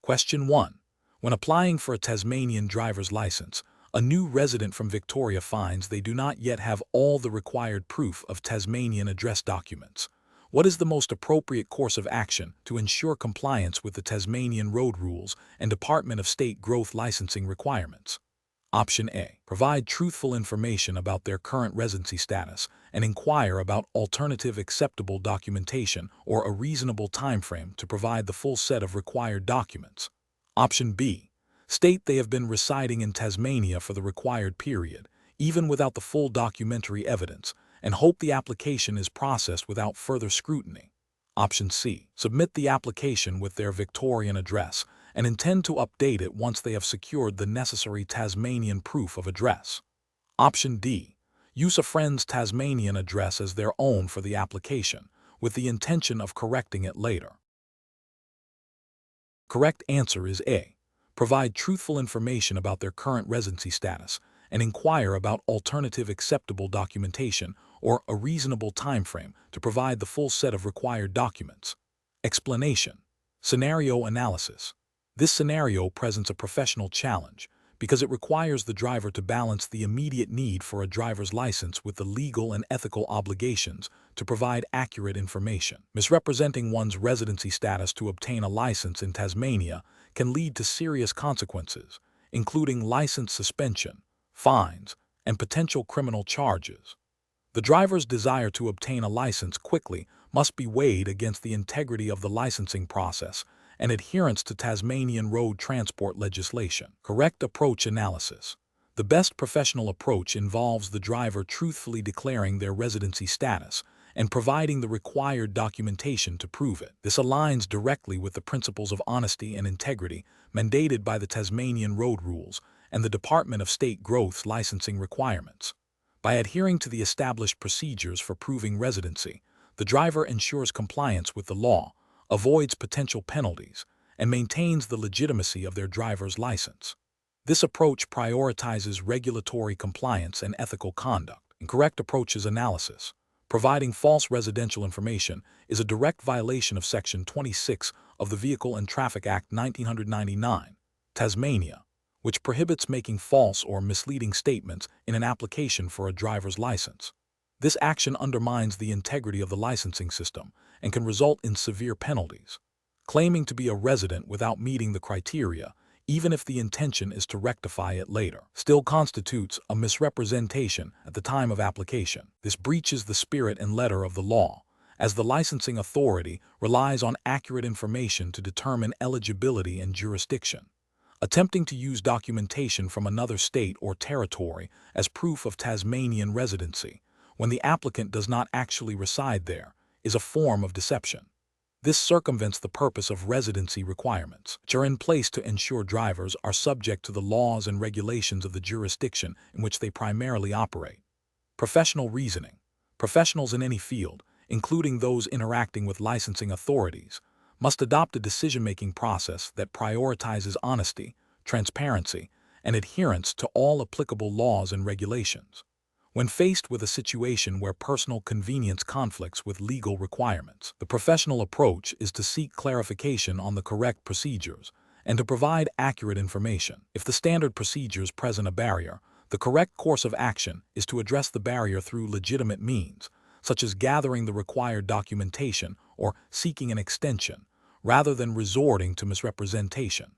Question 1. When applying for a Tasmanian driver's license, a new resident from Victoria finds they do not yet have all the required proof of Tasmanian address documents. What is the most appropriate course of action to ensure compliance with the Tasmanian road rules and Department of State growth licensing requirements? Option A. Provide truthful information about their current residency status and inquire about alternative acceptable documentation or a reasonable timeframe to provide the full set of required documents. Option B. State they have been residing in Tasmania for the required period, even without the full documentary evidence, and hope the application is processed without further scrutiny. Option C. Submit the application with their Victorian address and intend to update it once they have secured the necessary Tasmanian proof of address. Option D. Use a friend's Tasmanian address as their own for the application, with the intention of correcting it later. Correct answer is A. Provide truthful information about their current residency status and inquire about alternative acceptable documentation or a reasonable timeframe to provide the full set of required documents. Explanation. Scenario analysis. This scenario presents a professional challenge because it requires the driver to balance the immediate need for a driver's license with the legal and ethical obligations to provide accurate information. Misrepresenting one's residency status to obtain a license in Tasmania can lead to serious consequences, including license suspension, fines, and potential criminal charges. The driver's desire to obtain a license quickly must be weighed against the integrity of the licensing process and adherence to Tasmanian road transport legislation. Correct approach analysis. The best professional approach involves the driver truthfully declaring their residency status and providing the required documentation to prove it. This aligns directly with the principles of honesty and integrity mandated by the Tasmanian road rules and the Department of State growth licensing requirements. By adhering to the established procedures for proving residency, the driver ensures compliance with the law, avoids potential penalties, and maintains the legitimacy of their driver's license. This approach prioritizes regulatory compliance and ethical conduct. Incorrect approaches analysis. Providing false residential information is a direct violation of Section 26 of the Vehicle and Traffic Act 1999, Tasmania, which prohibits making false or misleading statements in an application for a driver's license. This action undermines the integrity of the licensing system and can result in severe penalties. Claiming to be a resident without meeting the criteria, even if the intention is to rectify it later, still constitutes a misrepresentation at the time of application. This breaches the spirit and letter of the law, as the licensing authority relies on accurate information to determine eligibility and jurisdiction. Attempting to use documentation from another state or territory as proof of Tasmanian residency, when the applicant does not actually reside there, is a form of deception. This circumvents the purpose of residency requirements, which are in place to ensure drivers are subject to the laws and regulations of the jurisdiction in which they primarily operate. Professional reasoning. Professionals in any field, including those interacting with licensing authorities, must adopt a decision-making process that prioritizes honesty, transparency, and adherence to all applicable laws and regulations. When faced with a situation where personal convenience conflicts with legal requirements, the professional approach is to seek clarification on the correct procedures and to provide accurate information. If the standard procedures present a barrier, the correct course of action is to address the barrier through legitimate means, such as gathering the required documentation or seeking an extension, rather than resorting to misrepresentation.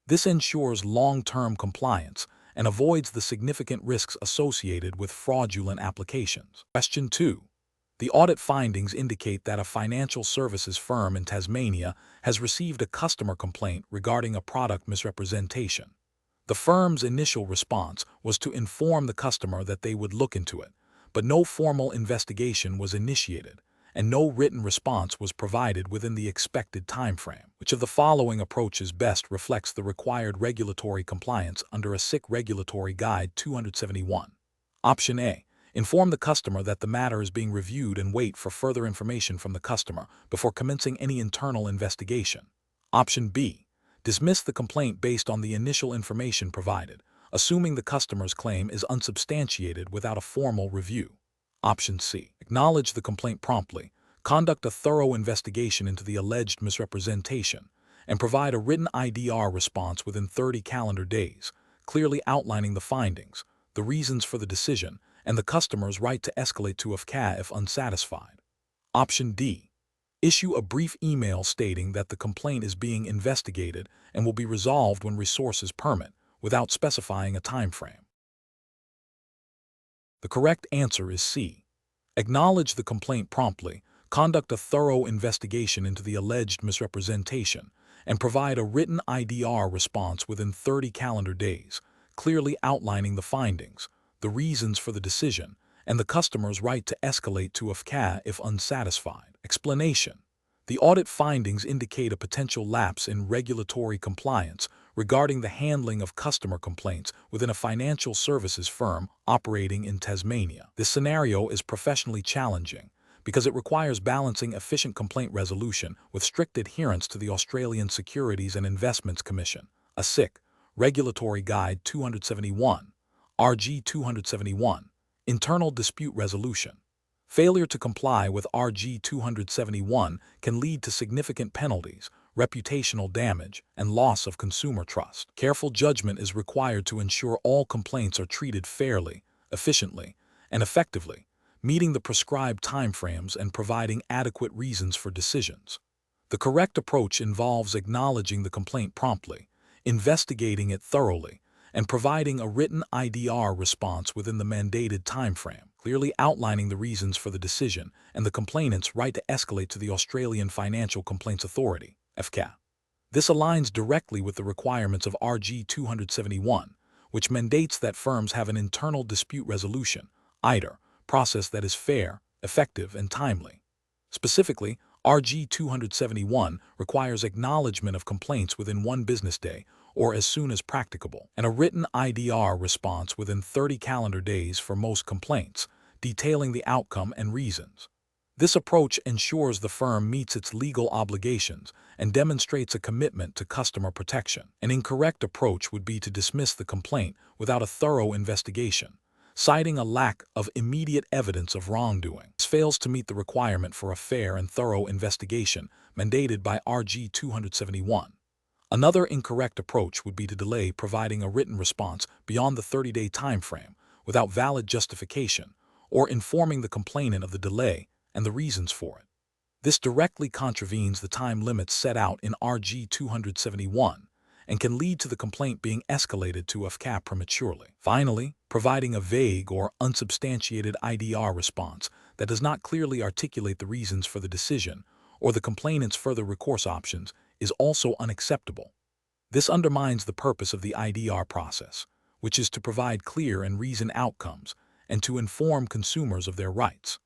This ensures long-term compliance and avoids the significant risks associated with fraudulent applications. Question 2. The audit findings indicate that a financial services firm in Tasmania has received a customer complaint regarding a product misrepresentation. The firm's initial response was to inform the customer that they would look into it, but no formal investigation was initiated, and no written response was provided within the expected timeframe. Which of the following approaches best reflects the required regulatory compliance under a SIC Regulatory Guide 271? Option A. Inform the customer that the matter is being reviewed and wait for further information from the customer before commencing any internal investigation. Option B. Dismiss the complaint based on the initial information provided, assuming the customer's claim is unsubstantiated without a formal review. Option C. Acknowledge the complaint promptly, conduct a thorough investigation into the alleged misrepresentation, and provide a written IDR response within 30 calendar days, clearly outlining the findings, the reasons for the decision, and the customer's right to escalate to FCA if unsatisfied. Option D. Issue a brief email stating that the complaint is being investigated and will be resolved when resources permit, without specifying a time frame. The correct answer is C. Acknowledge the complaint promptly, conduct a thorough investigation into the alleged misrepresentation, and provide a written IDR response within 30 calendar days, clearly outlining the findings, the reasons for the decision, and the customer's right to escalate to FCA if unsatisfied. Explanation. The audit findings indicate a potential lapse in regulatory compliance regarding the handling of customer complaints within a financial services firm operating in Tasmania. This scenario is professionally challenging because it requires balancing efficient complaint resolution with strict adherence to the Australian Securities and Investments Commission, ASIC, Regulatory Guide 271, RG 271, Internal Dispute Resolution. Failure to comply with RG 271 can lead to significant penalties, reputational damage, and loss of consumer trust. Careful judgment is required to ensure all complaints are treated fairly, efficiently, and effectively, meeting the prescribed timeframes and providing adequate reasons for decisions. The correct approach involves acknowledging the complaint promptly, investigating it thoroughly, and providing a written IDR response within the mandated timeframe, clearly outlining the reasons for the decision and the complainant's right to escalate to the Australian Financial Complaints Authority, FCA. This aligns directly with the requirements of RG 271, which mandates that firms have an internal dispute resolution, IDR, process that is fair, effective, and timely. Specifically, RG 271 requires acknowledgement of complaints within 1 business day or as soon as practicable, and a written IDR response within 30 calendar days for most complaints, detailing the outcome and reasons. This approach ensures the firm meets its legal obligations and demonstrates a commitment to customer protection. An incorrect approach would be to dismiss the complaint without a thorough investigation, citing a lack of immediate evidence of wrongdoing. This fails to meet the requirement for a fair and thorough investigation mandated by RG 271. Another incorrect approach would be to delay providing a written response beyond the 30-day timeframe without valid justification or informing the complainant of the delay and the reasons for it. This directly contravenes the time limits set out in RG 271 and can lead to the complaint being escalated to FCA prematurely. Finally, providing a vague or unsubstantiated IDR response that does not clearly articulate the reasons for the decision or the complainant's further recourse options is also unacceptable. This undermines the purpose of the IDR process, which is to provide clear and reasoned outcomes and to inform consumers of their rights.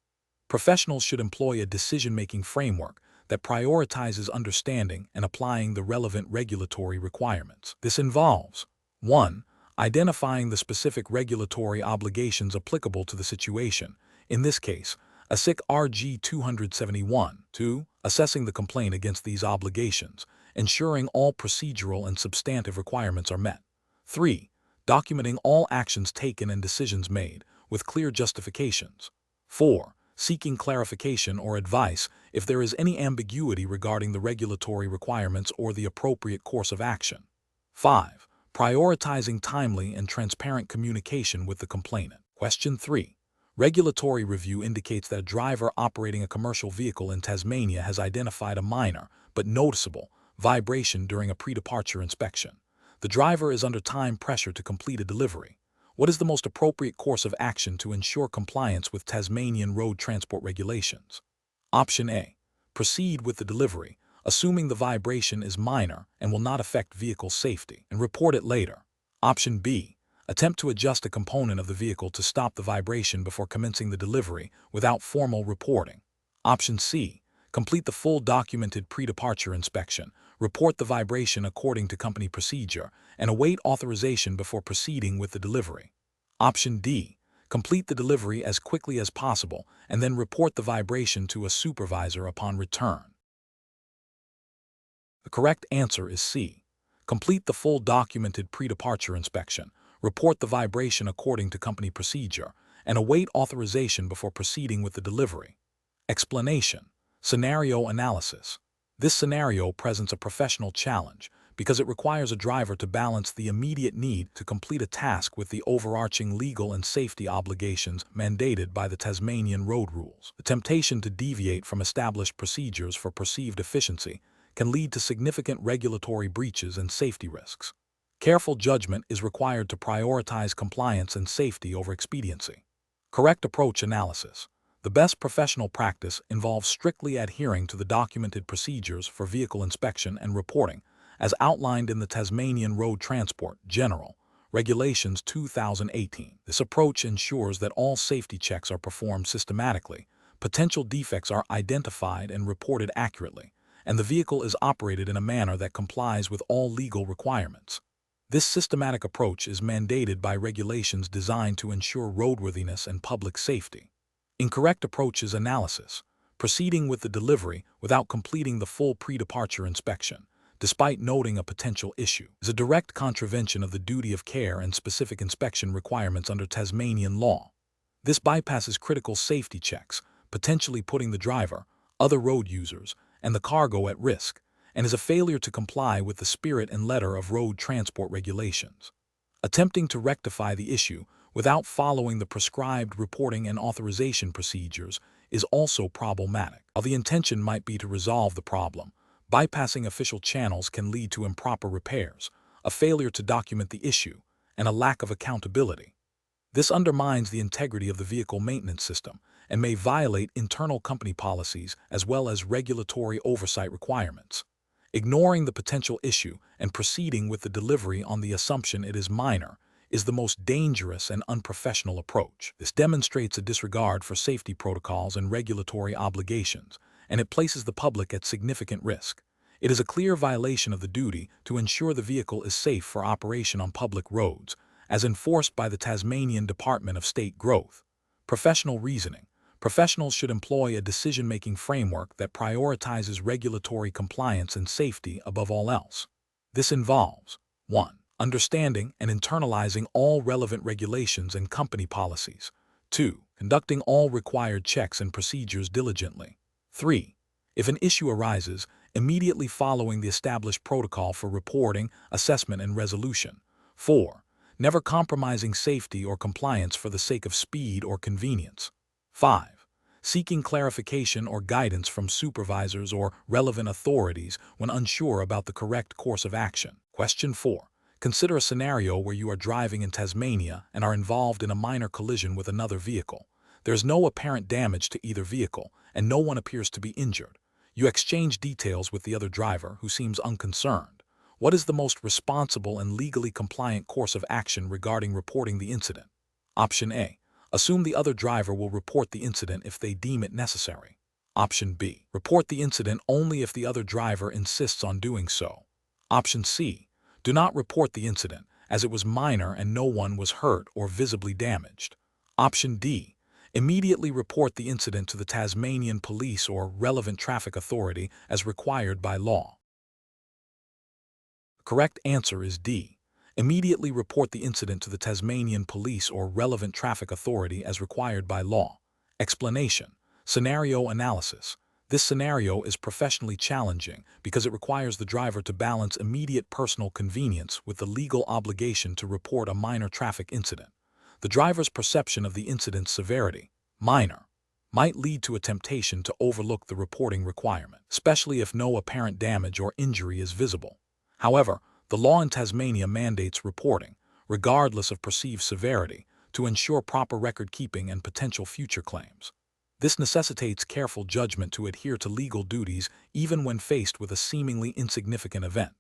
Professionals should employ a decision-making framework that prioritizes understanding and applying the relevant regulatory requirements. This involves 1. Identifying the specific regulatory obligations applicable to the situation, in this case, ASIC RG 271. 2. Assessing the complaint against these obligations, ensuring all procedural and substantive requirements are met. 3. Documenting all actions taken and decisions made, with clear justifications. 4. Seeking clarification or advice if there is any ambiguity regarding the regulatory requirements or the appropriate course of action. 5. Prioritizing timely and transparent communication with the complainant. Question 3. Regulatory review indicates that a driver operating a commercial vehicle in Tasmania has identified a minor, but noticeable, vibration during a pre-departure inspection. The driver is under time pressure to complete a delivery. What is the most appropriate course of action to ensure compliance with Tasmanian road transport regulations? Option A. Proceed with the delivery, assuming the vibration is minor and will not affect vehicle safety, and report it later. Option B. Attempt to adjust a component of the vehicle to stop the vibration before commencing the delivery without formal reporting. Option C. Complete the full documented pre-departure inspection, report the vibration according to company procedure, and await authorization before proceeding with the delivery. Option D. Complete the delivery as quickly as possible and then report the vibration to a supervisor upon return. The correct answer is C. Complete the full documented pre-departure inspection, report the vibration according to company procedure, and await authorization before proceeding with the delivery. Explanation. Scenario analysis. This scenario presents a professional challenge because it requires a driver to balance the immediate need to complete a task with the overarching legal and safety obligations mandated by the Tasmanian road rules. The temptation to deviate from established procedures for perceived efficiency can lead to significant regulatory breaches and safety risks. Careful judgment is required to prioritize compliance and safety over expediency. Correct approach analysis. The best professional practice involves strictly adhering to the documented procedures for vehicle inspection and reporting, as outlined in the Tasmanian Road Transport General Regulations 2018. This approach ensures that all safety checks are performed systematically, potential defects are identified and reported accurately, and the vehicle is operated in a manner that complies with all legal requirements. This systematic approach is mandated by regulations designed to ensure roadworthiness and public safety. Incorrect approaches analysis. Proceeding with the delivery without completing the full pre-departure inspection, despite noting a potential issue, is a direct contravention of the duty of care and specific inspection requirements under Tasmanian law. This bypasses critical safety checks, potentially putting the driver, other road users, and the cargo at risk, and is a failure to comply with the spirit and letter of road transport regulations. Attempting to rectify the issue without following the prescribed reporting and authorization procedures is also problematic. While the intention might be to resolve the problem, bypassing official channels can lead to improper repairs, a failure to document the issue, and a lack of accountability. This undermines the integrity of the vehicle maintenance system and may violate internal company policies as well as regulatory oversight requirements. Ignoring the potential issue and proceeding with the delivery on the assumption it is minor is the most dangerous and unprofessional approach. This demonstrates a disregard for safety protocols and regulatory obligations, and it places the public at significant risk. It is a clear violation of the duty to ensure the vehicle is safe for operation on public roads, as enforced by the Tasmanian Department of State Growth. Professional reasoning. Professionals should employ a decision-making framework that prioritizes regulatory compliance and safety above all else. This involves 1. Understanding and internalizing all relevant regulations and company policies. 2. Conducting all required checks and procedures diligently. 3. If an issue arises, immediately following the established protocol for reporting, assessment, and resolution. 4. Never compromising safety or compliance for the sake of speed or convenience. 5. Seeking clarification or guidance from supervisors or relevant authorities when unsure about the correct course of action. Question 4. Consider a scenario where you are driving in Tasmania and are involved in a minor collision with another vehicle. There is no apparent damage to either vehicle, and no one appears to be injured. You exchange details with the other driver, who seems unconcerned. What is the most responsible and legally compliant course of action regarding reporting the incident? Option A. Assume the other driver will report the incident if they deem it necessary. Option B. Report the incident only if the other driver insists on doing so. Option C. Do not report the incident, as it was minor and no one was hurt or visibly damaged. Option D. Immediately report the incident to the Tasmanian police or relevant traffic authority as required by law. The correct answer is D. Immediately report the incident to the Tasmanian police or relevant traffic authority as required by law. Explanation. Scenario analysis. This scenario is professionally challenging because it requires the driver to balance immediate personal convenience with the legal obligation to report a minor traffic incident. The driver's perception of the incident's severity, minor, might lead to a temptation to overlook the reporting requirement, especially if no apparent damage or injury is visible. However, the law in Tasmania mandates reporting, regardless of perceived severity, to ensure proper record keeping and potential future claims. This necessitates careful judgment to adhere to legal duties even when faced with a seemingly insignificant event.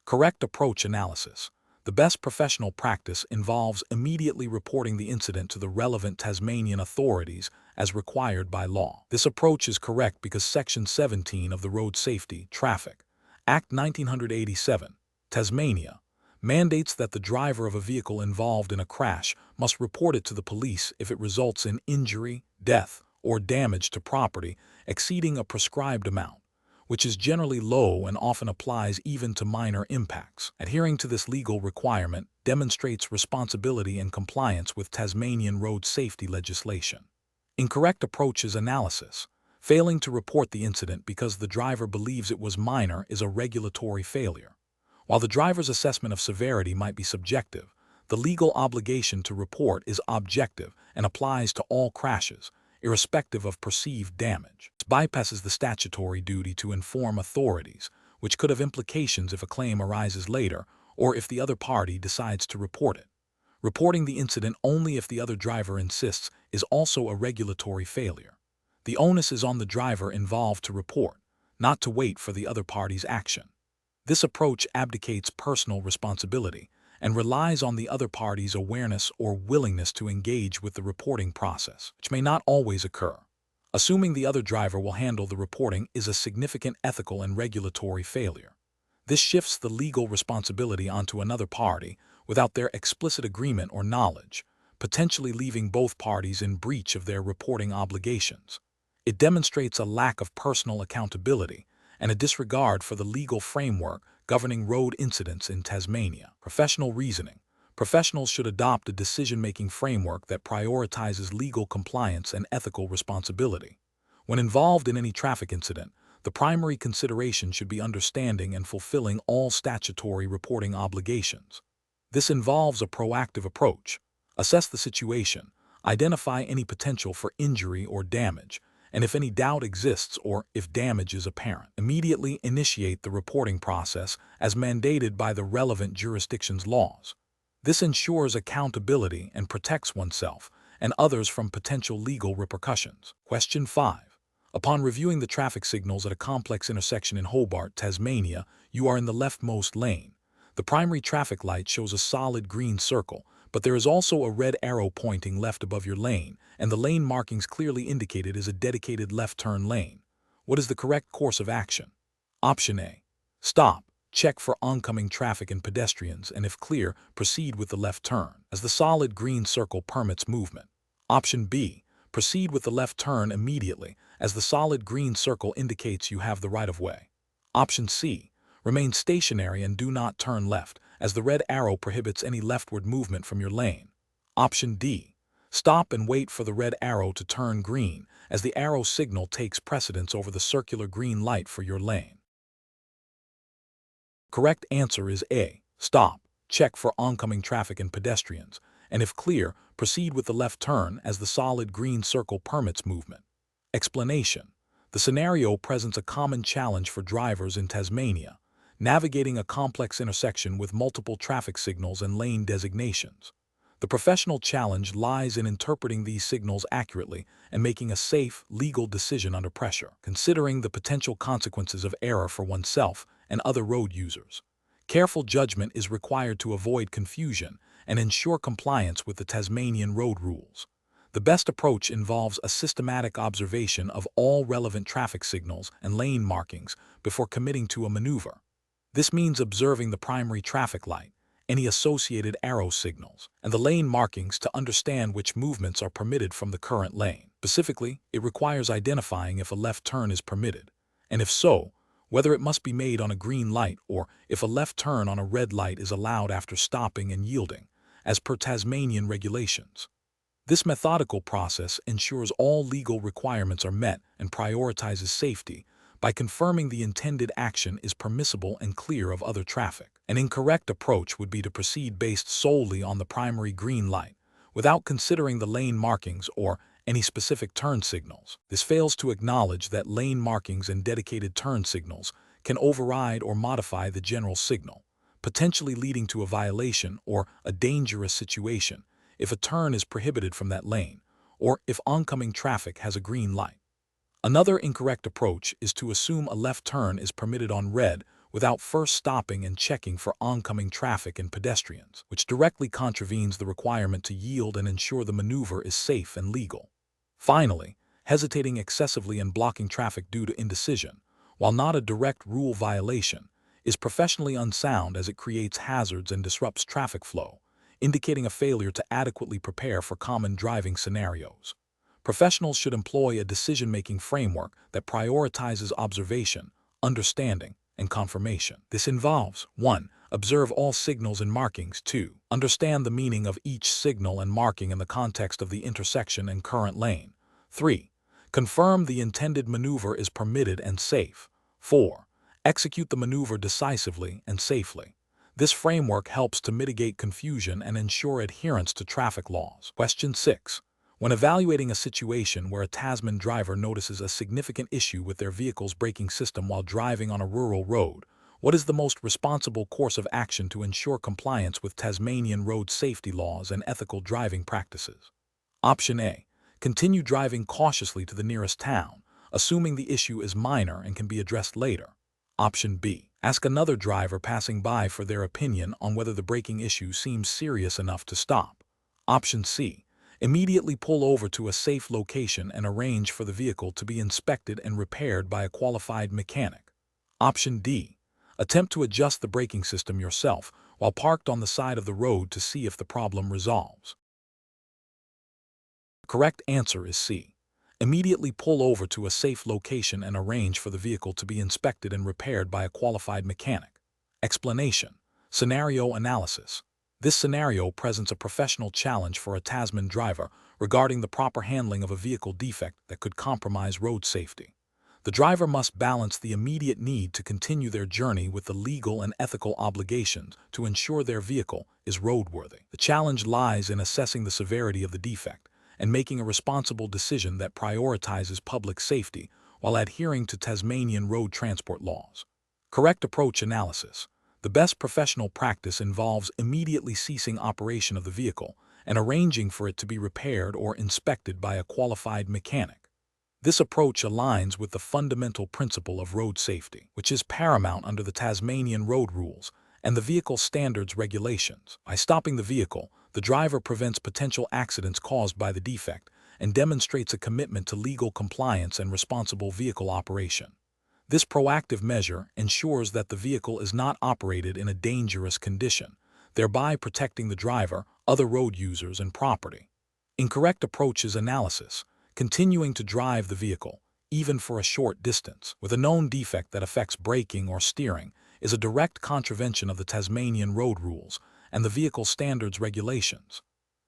Correct approach analysis. The best professional practice involves immediately reporting the incident to the relevant Tasmanian authorities as required by law. This approach is correct because Section 17 of the Road Safety, Traffic Act 1987, Tasmania, mandates that the driver of a vehicle involved in a crash must report it to the police if it results in injury, death, or damage to property exceeding a prescribed amount, which is generally low and often applies even to minor impacts. Adhering to this legal requirement demonstrates responsibility and compliance with Tasmanian road safety legislation. Incorrect approaches analysis. Failing to report the incident because the driver believes it was minor is a regulatory failure. While the driver's assessment of severity might be subjective, the legal obligation to report is objective and applies to all crashes, irrespective of perceived damage. It bypasses the statutory duty to inform authorities, which could have implications if a claim arises later or if the other party decides to report it. Reporting the incident only if the other driver insists is also a regulatory failure. The onus is on the driver involved to report, not to wait for the other party's action. This approach abdicates personal responsibility and relies on the other party's awareness or willingness to engage with the reporting process, which may not always occur. Assuming the other driver will handle the reporting is a significant ethical and regulatory failure. This shifts the legal responsibility onto another party without their explicit agreement or knowledge, potentially leaving both parties in breach of their reporting obligations. It demonstrates a lack of personal accountability and a disregard for the legal framework governing road incidents in Tasmania. Professional reasoning. Professionals should adopt a decision-making framework that prioritizes legal compliance and ethical responsibility. When involved in any traffic incident, the primary consideration should be understanding and fulfilling all statutory reporting obligations. This involves a proactive approach. Assess the situation, identify any potential for injury or damage, and if any doubt exists or if damage is apparent, immediately initiate the reporting process as mandated by the relevant jurisdiction's laws. This ensures accountability and protects oneself and others from potential legal repercussions. Question 5. Upon reviewing the traffic signals at a complex intersection in Hobart, Tasmania, you are in the leftmost lane. The primary traffic light shows a solid green circle, but there is also a red arrow pointing left above your lane, and the lane markings clearly indicated as a dedicated left turn lane. What is the correct course of action? Option A. Stop, check for oncoming traffic and pedestrians, and if clear, proceed with the left turn, as the solid green circle permits movement. Option B. Proceed with the left turn immediately, as the solid green circle indicates you have the right-of-way. Option C. Remain stationary and do not turn left, as the red arrow prohibits any leftward movement from your lane. Option D. Stop and wait for the red arrow to turn green, as the arrow signal takes precedence over the circular green light for your lane. Correct answer is A. Stop, check for oncoming traffic and pedestrians, and if clear, proceed with the left turn as the solid green circle permits movement. Explanation. The scenario presents a common challenge for drivers in Tasmania, navigating a complex intersection with multiple traffic signals and lane designations. The professional challenge lies in interpreting these signals accurately and making a safe, legal decision under pressure, considering the potential consequences of error for oneself and other road users. Careful judgment is required to avoid confusion and ensure compliance with the Tasmanian road rules. The best approach involves a systematic observation of all relevant traffic signals and lane markings before committing to a maneuver. This means observing the primary traffic light, any associated arrow signals, and the lane markings to understand which movements are permitted from the current lane. Specifically, it requires identifying if a left turn is permitted, and if so, whether it must be made on a green light or if a left turn on a red light is allowed after stopping and yielding, as per Tasmanian regulations. This methodical process ensures all legal requirements are met and prioritizes safety by confirming the intended action is permissible and clear of other traffic. An incorrect approach would be to proceed based solely on the primary green light, without considering the lane markings or any specific turn signals. This fails to acknowledge that lane markings and dedicated turn signals can override or modify the general signal, potentially leading to a violation or a dangerous situation if a turn is prohibited from that lane, or if oncoming traffic has a green light. Another incorrect approach is to assume a left turn is permitted on red without first stopping and checking for oncoming traffic and pedestrians, which directly contravenes the requirement to yield and ensure the maneuver is safe and legal. Finally, hesitating excessively and blocking traffic due to indecision, while not a direct rule violation, is professionally unsound as it creates hazards and disrupts traffic flow, indicating a failure to adequately prepare for common driving scenarios. Professionals should employ a decision-making framework that prioritizes observation, understanding, and confirmation. This involves 1. Observe all signals and markings. 2. Understand the meaning of each signal and marking in the context of the intersection and current lane. 3. Confirm the intended maneuver is permitted and safe. 4. Execute the maneuver decisively and safely. This framework helps to mitigate confusion and ensure adherence to traffic laws. Question 6. When evaluating a situation where a Tasman driver notices a significant issue with their vehicle's braking system while driving on a rural road, what is the most responsible course of action to ensure compliance with Tasmanian road safety laws and ethical driving practices? Option A. Continue driving cautiously to the nearest town, assuming the issue is minor and can be addressed later. Option B. Ask another driver passing by for their opinion on whether the braking issue seems serious enough to stop. Option C. Immediately pull over to a safe location and arrange for the vehicle to be inspected and repaired by a qualified mechanic. Option D. Attempt to adjust the braking system yourself while parked on the side of the road to see if the problem resolves. The correct answer is C. Immediately pull over to a safe location and arrange for the vehicle to be inspected and repaired by a qualified mechanic. Explanation. Scenario analysis. This scenario presents a professional challenge for a Tasman driver regarding the proper handling of a vehicle defect that could compromise road safety. The driver must balance the immediate need to continue their journey with the legal and ethical obligations to ensure their vehicle is roadworthy. The challenge lies in assessing the severity of the defect and making a responsible decision that prioritizes public safety while adhering to Tasmanian road transport laws. Correct approach analysis. The best professional practice involves immediately ceasing operation of the vehicle and arranging for it to be repaired or inspected by a qualified mechanic. This approach aligns with the fundamental principle of road safety, which is paramount under the Tasmanian road rules and the vehicle standards regulations. By stopping the vehicle, the driver prevents potential accidents caused by the defect and demonstrates a commitment to legal compliance and responsible vehicle operation. This proactive measure ensures that the vehicle is not operated in a dangerous condition, thereby protecting the driver, other road users, and property. Incorrect approach is analysis. Continuing to drive the vehicle, even for a short distance, with a known defect that affects braking or steering, is a direct contravention of the Tasmanian road rules and the vehicle standards regulations.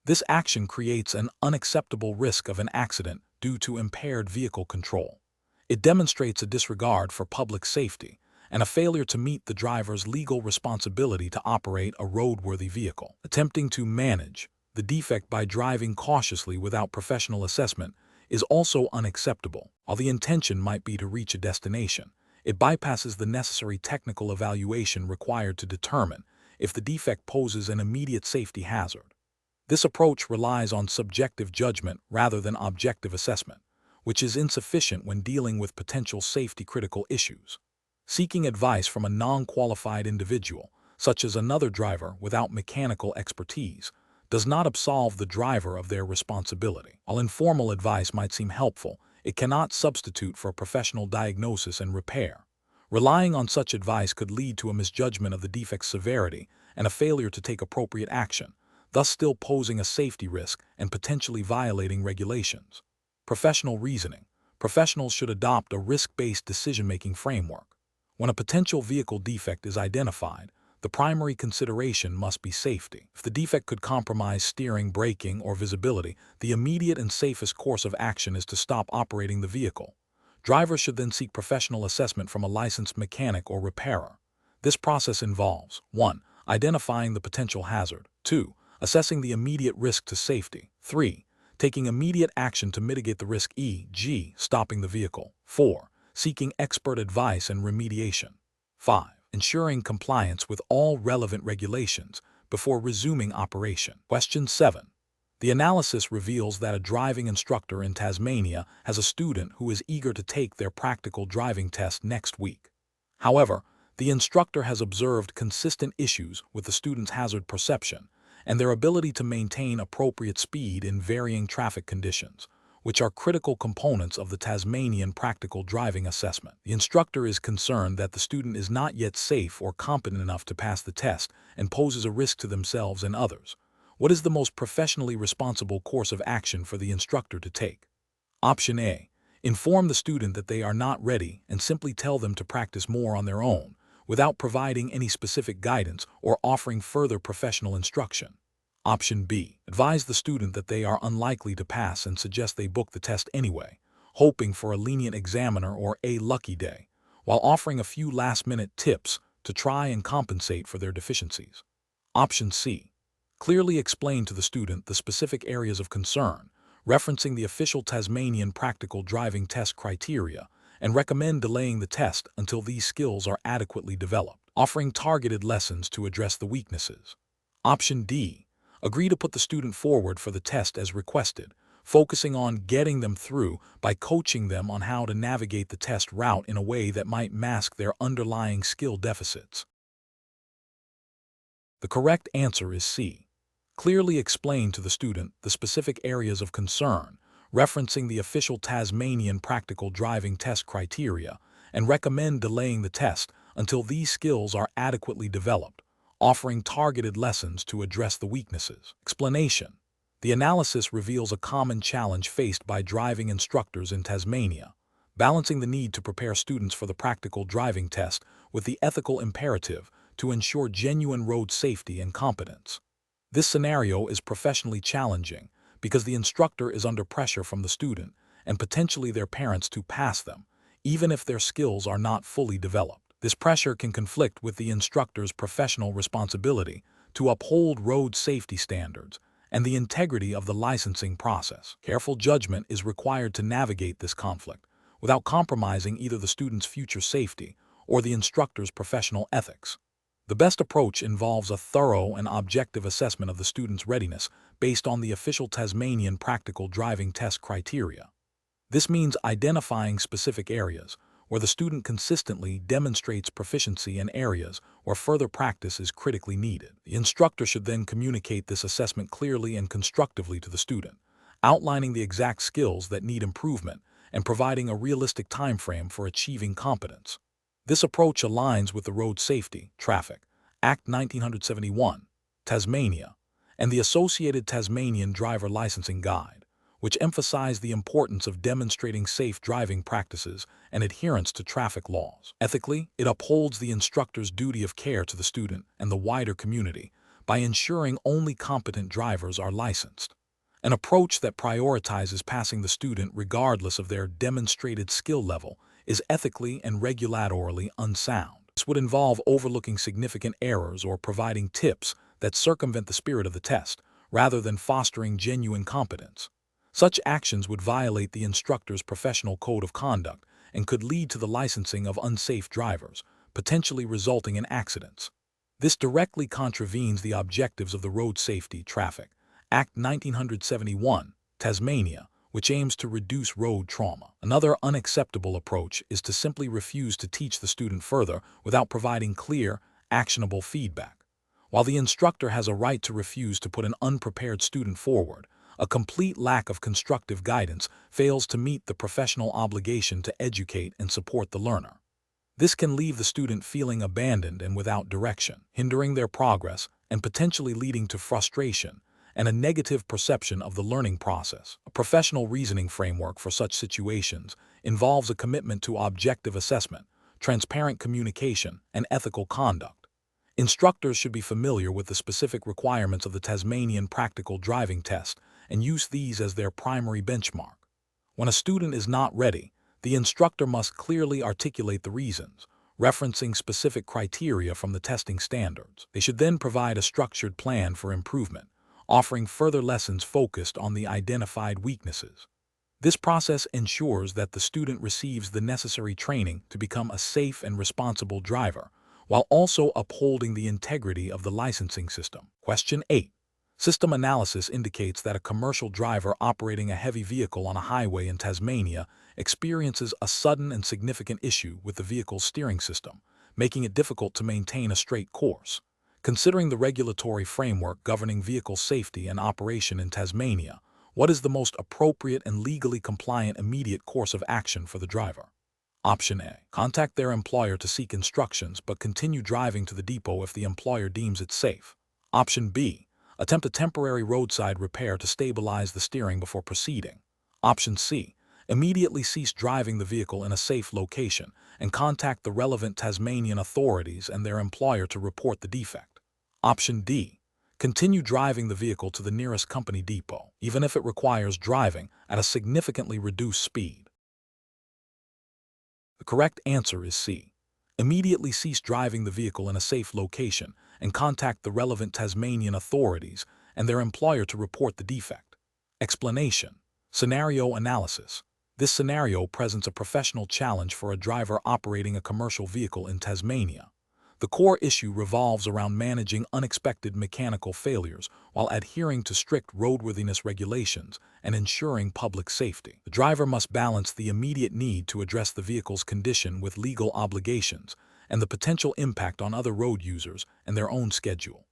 This action creates an unacceptable risk of an accident due to impaired vehicle control. It demonstrates a disregard for public safety and a failure to meet the driver's legal responsibility to operate a roadworthy vehicle. Attempting to manage the defect by driving cautiously without professional assessment is also unacceptable. While the intention might be to reach a destination, it bypasses the necessary technical evaluation required to determine if the defect poses an immediate safety hazard. This approach relies on subjective judgment rather than objective assessment, which is insufficient when dealing with potential safety-critical issues. Seeking advice from a non-qualified individual, such as another driver without mechanical expertise, does not absolve the driver of their responsibility. While informal advice might seem helpful, it cannot substitute for a professional diagnosis and repair. Relying on such advice could lead to a misjudgment of the defect's severity and a failure to take appropriate action, thus still posing a safety risk and potentially violating regulations. Professional reasoning. Professionals should adopt a risk-based decision-making framework. When a potential vehicle defect is identified, the primary consideration must be safety. If the defect could compromise steering, braking, or visibility, the immediate and safest course of action is to stop operating the vehicle. Drivers should then seek professional assessment from a licensed mechanic or repairer. This process involves 1. Identifying the potential hazard, 2. Assessing the immediate risk to safety, 3. Taking immediate action to mitigate the risk, e.g., stopping the vehicle, 4. Seeking expert advice and remediation, 5. Ensuring compliance with all relevant regulations before resuming operation. Question 7. The analysis reveals that a driving instructor in Tasmania has a student who is eager to take their practical driving test next week. However, the instructor has observed consistent issues with the student's hazard perception and their ability to maintain appropriate speed in varying traffic conditions, which are critical components of the Tasmanian practical driving assessment. The instructor is concerned that the student is not yet safe or competent enough to pass the test and poses a risk to themselves and others. What is the most professionally responsible course of action for the instructor to take? Option A. Inform the student that they are not ready and simply tell them to practice more on their own, without providing any specific guidance or offering further professional instruction. Option B. Advise the student that they are unlikely to pass and suggest they book the test anyway, hoping for a lenient examiner or a lucky day, while offering a few last-minute tips to try and compensate for their deficiencies. Option C. Clearly explain to the student the specific areas of concern, referencing the official Tasmanian practical driving test criteria, and recommend delaying the test until these skills are adequately developed, offering targeted lessons to address the weaknesses. Option D. Agree to put the student forward for the test as requested, focusing on getting them through by coaching them on how to navigate the test route in a way that might mask their underlying skill deficits. The correct answer is C. Clearly explain to the student the specific areas of concern, referencing the official Tasmanian practical driving test criteria, and recommend delaying the test until these skills are adequately developed, offering targeted lessons to address the weaknesses. Explanation. The analysis reveals a common challenge faced by driving instructors in Tasmania, balancing the need to prepare students for the practical driving test with the ethical imperative to ensure genuine road safety and competence. This scenario is professionally challenging because the instructor is under pressure from the student and potentially their parents to pass them, even if their skills are not fully developed. This pressure can conflict with the instructor's professional responsibility to uphold road safety standards and the integrity of the licensing process. Careful judgment is required to navigate this conflict without compromising either the student's future safety or the instructor's professional ethics. The best approach involves a thorough and objective assessment of the student's readiness based on the official Tasmanian practical driving test criteria. This means identifying specific areas where the student consistently demonstrates proficiency in areas where further practice is critically needed. The instructor should then communicate this assessment clearly and constructively to the student, outlining the exact skills that need improvement and providing a realistic time frame for achieving competence. This approach aligns with the Road Safety, Traffic Act 1971, Tasmania, and the associated Tasmanian Driver Licensing Guide, which emphasize the importance of demonstrating safe driving practices and adherence to traffic laws. Ethically, it upholds the instructor's duty of care to the student and the wider community by ensuring only competent drivers are licensed. An approach that prioritizes passing the student regardless of their demonstrated skill level is ethically and regulatorily unsound. This would involve overlooking significant errors or providing tips that circumvent the spirit of the test, rather than fostering genuine competence. Such actions would violate the instructor's professional code of conduct and could lead to the licensing of unsafe drivers, potentially resulting in accidents. This directly contravenes the objectives of the Road Safety, Traffic Act 1971, Tasmania, which aims to reduce road trauma. Another unacceptable approach is to simply refuse to teach the student further without providing clear, actionable feedback. While the instructor has a right to refuse to put an unprepared student forward, a complete lack of constructive guidance fails to meet the professional obligation to educate and support the learner. This can leave the student feeling abandoned and without direction, hindering their progress and potentially leading to frustration and a negative perception of the learning process. A professional reasoning framework for such situations involves a commitment to objective assessment, transparent communication, and ethical conduct. Instructors should be familiar with the specific requirements of the Tasmanian practical driving test and use these as their primary benchmark. When a student is not ready, the instructor must clearly articulate the reasons, referencing specific criteria from the testing standards. They should then provide a structured plan for improvement, offering further lessons focused on the identified weaknesses. This process ensures that the student receives the necessary training to become a safe and responsible driver, while also upholding the integrity of the licensing system. Question 8. System analysis indicates that a commercial driver operating a heavy vehicle on a highway in Tasmania experiences a sudden and significant issue with the vehicle's steering system, making it difficult to maintain a straight course. Considering the regulatory framework governing vehicle safety and operation in Tasmania, what is the most appropriate and legally compliant immediate course of action for the driver? Option A. Contact their employer to seek instructions but continue driving to the depot if the employer deems it safe. Option B. Attempt a temporary roadside repair to stabilize the steering before proceeding. Option C. Immediately cease driving the vehicle in a safe location and contact the relevant Tasmanian authorities and their employer to report the defect. Option D. Continue driving the vehicle to the nearest company depot, even if it requires driving at a significantly reduced speed. The correct answer is C. Immediately cease driving the vehicle in a safe location and contact the relevant Tasmanian authorities and their employer to report the defect. Explanation. Scenario analysis. This scenario presents a professional challenge for a driver operating a commercial vehicle in Tasmania. The core issue revolves around managing unexpected mechanical failures while adhering to strict roadworthiness regulations and ensuring public safety. The driver must balance the immediate need to address the vehicle's condition with legal obligations and the potential impact on other road users and their own schedule.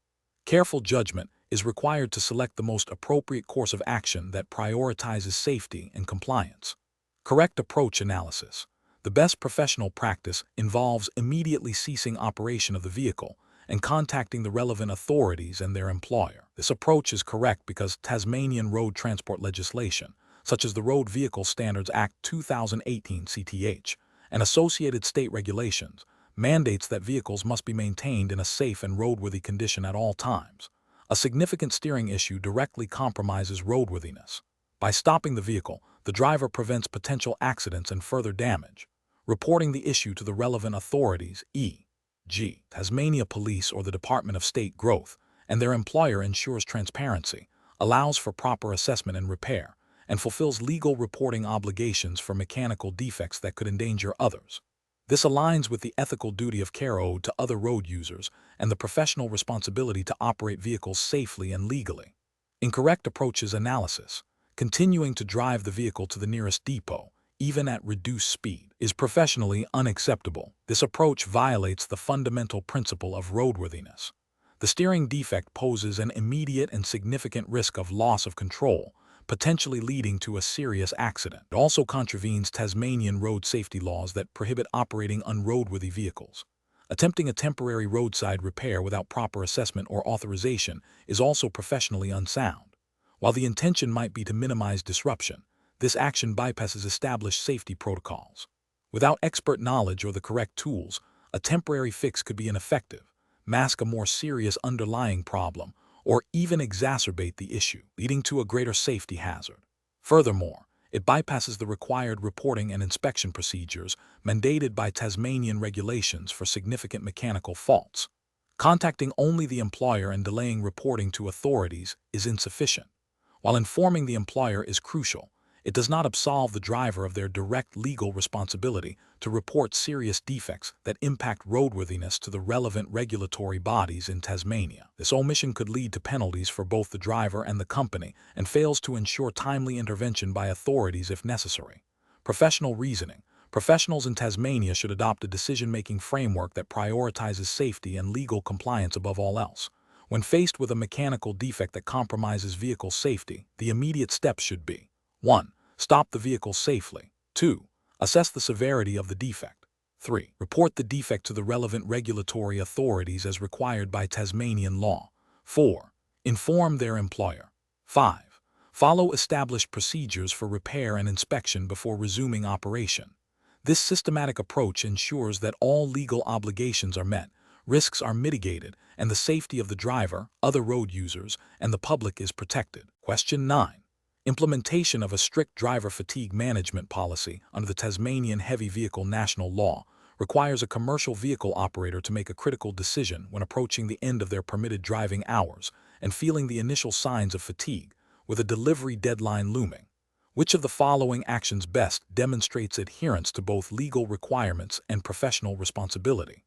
Careful judgment is required to select the most appropriate course of action that prioritizes safety and compliance. Correct approach analysis. The best professional practice involves immediately ceasing operation of the vehicle and contacting the relevant authorities and their employer. This approach is correct because Tasmanian road transport legislation, such as the Road Vehicle Standards Act 2018 CTH, and associated state regulations, mandates that vehicles must be maintained in a safe and roadworthy condition at all times. A significant steering issue directly compromises roadworthiness. By stopping the vehicle, the driver prevents potential accidents and further damage. Reporting the issue to the relevant authorities, e.g., Tasmania Police or the Department of State Growth, and their employer ensures transparency, allows for proper assessment and repair, and fulfills legal reporting obligations for mechanical defects that could endanger others. This aligns with the ethical duty of care owed to other road users and the professional responsibility to operate vehicles safely and legally. Incorrect approaches analysis. Continuing to drive the vehicle to the nearest depot, even at reduced speed, is professionally unacceptable. This approach violates the fundamental principle of roadworthiness. The steering defect poses an immediate and significant risk of loss of control, potentially leading to a serious accident. It also contravenes Tasmanian road safety laws that prohibit operating unroadworthy vehicles. Attempting a temporary roadside repair without proper assessment or authorization is also professionally unsound. While the intention might be to minimize disruption, this action bypasses established safety protocols. Without expert knowledge or the correct tools, a temporary fix could be ineffective, mask a more serious underlying problem, or even exacerbate the issue, leading to a greater safety hazard. Furthermore, it bypasses the required reporting and inspection procedures mandated by Tasmanian regulations for significant mechanical faults. Contacting only the employer and delaying reporting to authorities is insufficient. While informing the employer is crucial, it does not absolve the driver of their direct legal responsibility to report serious defects that impact roadworthiness to the relevant regulatory bodies in Tasmania. This omission could lead to penalties for both the driver and the company and fails to ensure timely intervention by authorities if necessary. Professional reasoning. Professionals in Tasmania should adopt a decision-making framework that prioritizes safety and legal compliance above all else. When faced with a mechanical defect that compromises vehicle safety, the immediate steps should be: 1. Stop the vehicle safely. 2. Assess the severity of the defect. 3. Report the defect to the relevant regulatory authorities as required by Tasmanian law. 4. Inform their employer. 5. Follow established procedures for repair and inspection before resuming operation. This systematic approach ensures that all legal obligations are met, risks are mitigated, and the safety of the driver, other road users, and the public is protected. Question 9. Implementation of a strict driver fatigue management policy under the Tasmanian Heavy Vehicle National Law requires a commercial vehicle operator to make a critical decision when approaching the end of their permitted driving hours and feeling the initial signs of fatigue, with a delivery deadline looming. Which of the following actions best demonstrates adherence to both legal requirements and professional responsibility?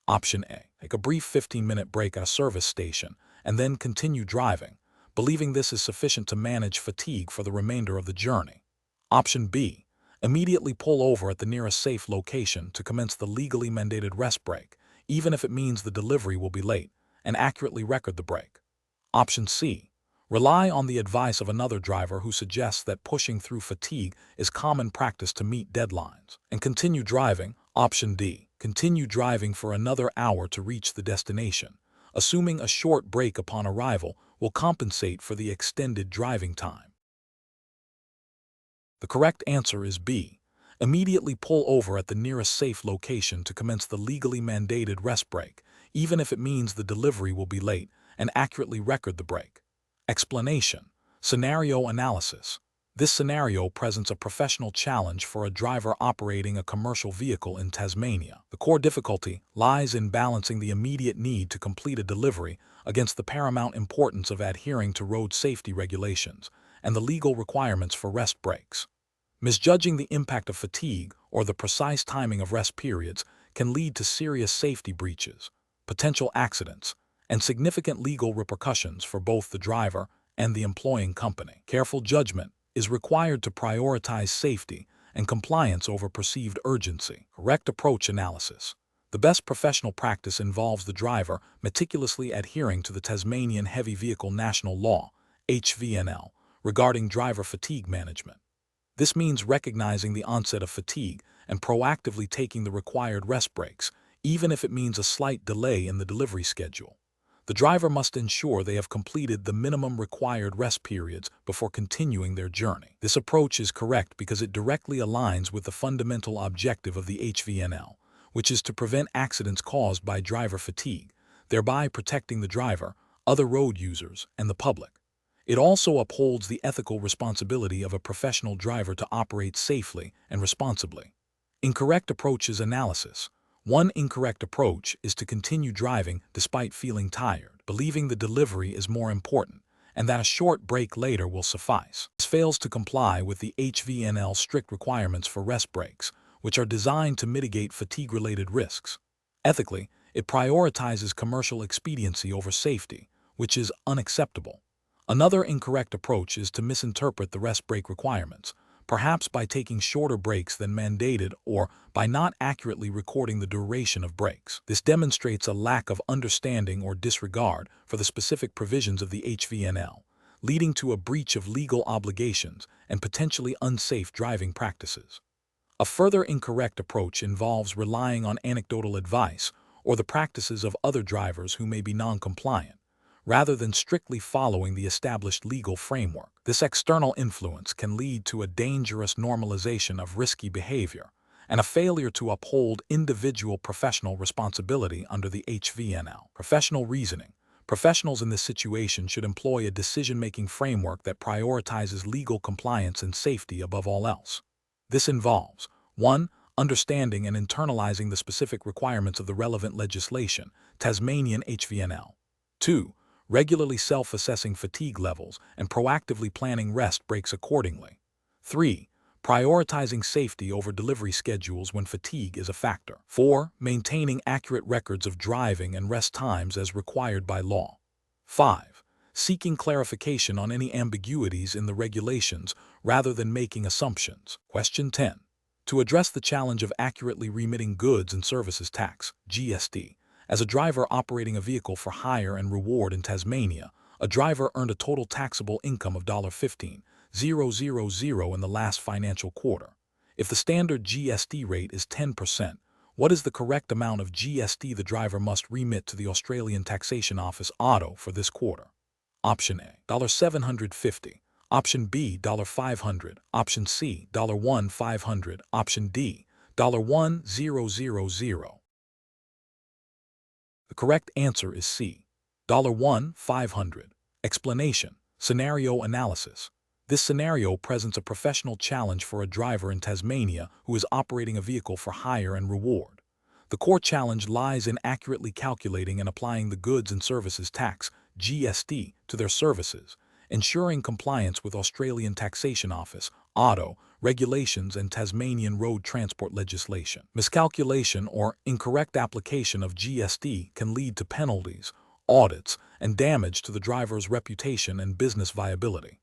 Option A. Take a brief 15-minute break at a service station and then continue driving, believing this is sufficient to manage fatigue for the remainder of the journey. Option B. Immediately pull over at the nearest safe location to commence the legally mandated rest break, even if it means the delivery will be late, and accurately record the break. Option C. Rely on the advice of another driver who suggests that pushing through fatigue is common practice to meet deadlines, and continue driving. Option D. Continue driving for another hour to reach the destination, assuming a short break upon arrival will compensate for the extended driving time. The correct answer is B. Immediately pull over at the nearest safe location to commence the legally mandated rest break, even if it means the delivery will be late, and accurately record the break. Explanation. Scenario analysis. This scenario presents a professional challenge for a driver operating a commercial vehicle in Tasmania. The core difficulty lies in balancing the immediate need to complete a delivery against the paramount importance of adhering to road safety regulations and the legal requirements for rest breaks. Misjudging the impact of fatigue or the precise timing of rest periods can lead to serious safety breaches, potential accidents, and significant legal repercussions for both the driver and the employing company. Careful judgment is required to prioritize safety and compliance over perceived urgency. Correct approach analysis. The best professional practice involves the driver meticulously adhering to the Tasmanian Heavy Vehicle National Law, HVNL, regarding driver fatigue management. This means recognizing the onset of fatigue and proactively taking the required rest breaks, even if it means a slight delay in the delivery schedule. The driver must ensure they have completed the minimum required rest periods before continuing their journey. This approach is correct because it directly aligns with the fundamental objective of the HVNL, which is to prevent accidents caused by driver fatigue, thereby protecting the driver, other road users, and the public. It also upholds the ethical responsibility of a professional driver to operate safely and responsibly. Incorrect approaches analysis. One incorrect approach is to continue driving despite feeling tired, believing the delivery is more important and that a short break later will suffice. This fails to comply with the HVNL strict requirements for rest breaks, which are designed to mitigate fatigue-related risks. Ethically, it prioritizes commercial expediency over safety, which is unacceptable. Another incorrect approach is to misinterpret the rest break requirements, perhaps by taking shorter breaks than mandated or by not accurately recording the duration of breaks. This demonstrates a lack of understanding or disregard for the specific provisions of the HVNL, leading to a breach of legal obligations and potentially unsafe driving practices. A further incorrect approach involves relying on anecdotal advice or the practices of other drivers who may be non-compliant, rather than strictly following the established legal framework. This external influence can lead to a dangerous normalization of risky behavior and a failure to uphold individual professional responsibility under the HVNL. Professional reasoning. Professionals in this situation should employ a decision-making framework that prioritizes legal compliance and safety above all else. This involves 1. Understanding and internalizing the specific requirements of the relevant legislation, Tasmanian HVNL. 2. Regularly self-assessing fatigue levels and proactively planning rest breaks accordingly. 3. Prioritizing safety over delivery schedules when fatigue is a factor. 4. Maintaining accurate records of driving and rest times as required by law. 5. Seeking clarification on any ambiguities in the regulations rather than making assumptions. Question 10. To address the challenge of accurately remitting goods and services tax, GST, as a driver operating a vehicle for hire and reward in Tasmania, a driver earned a total taxable income of $15,000 in the last financial quarter. If the standard GST rate is 10%, what is the correct amount of GST the driver must remit to the Australian Taxation Office (ATO) for this quarter? Option A, $750. Option B, $500. Option C, $1,500. Option D, $1,000. The correct answer is C, $1,500. Explanation. Scenario analysis. This scenario presents a professional challenge for a driver in Tasmania who is operating a vehicle for hire and reward. The core challenge lies in accurately calculating and applying the goods and services tax, GST, to their services, ensuring compliance with Australian Taxation Office (ATO) regulations and Tasmanian road transport legislation. Miscalculation or incorrect application of GST can lead to penalties, audits, and damage to the driver's reputation and business viability.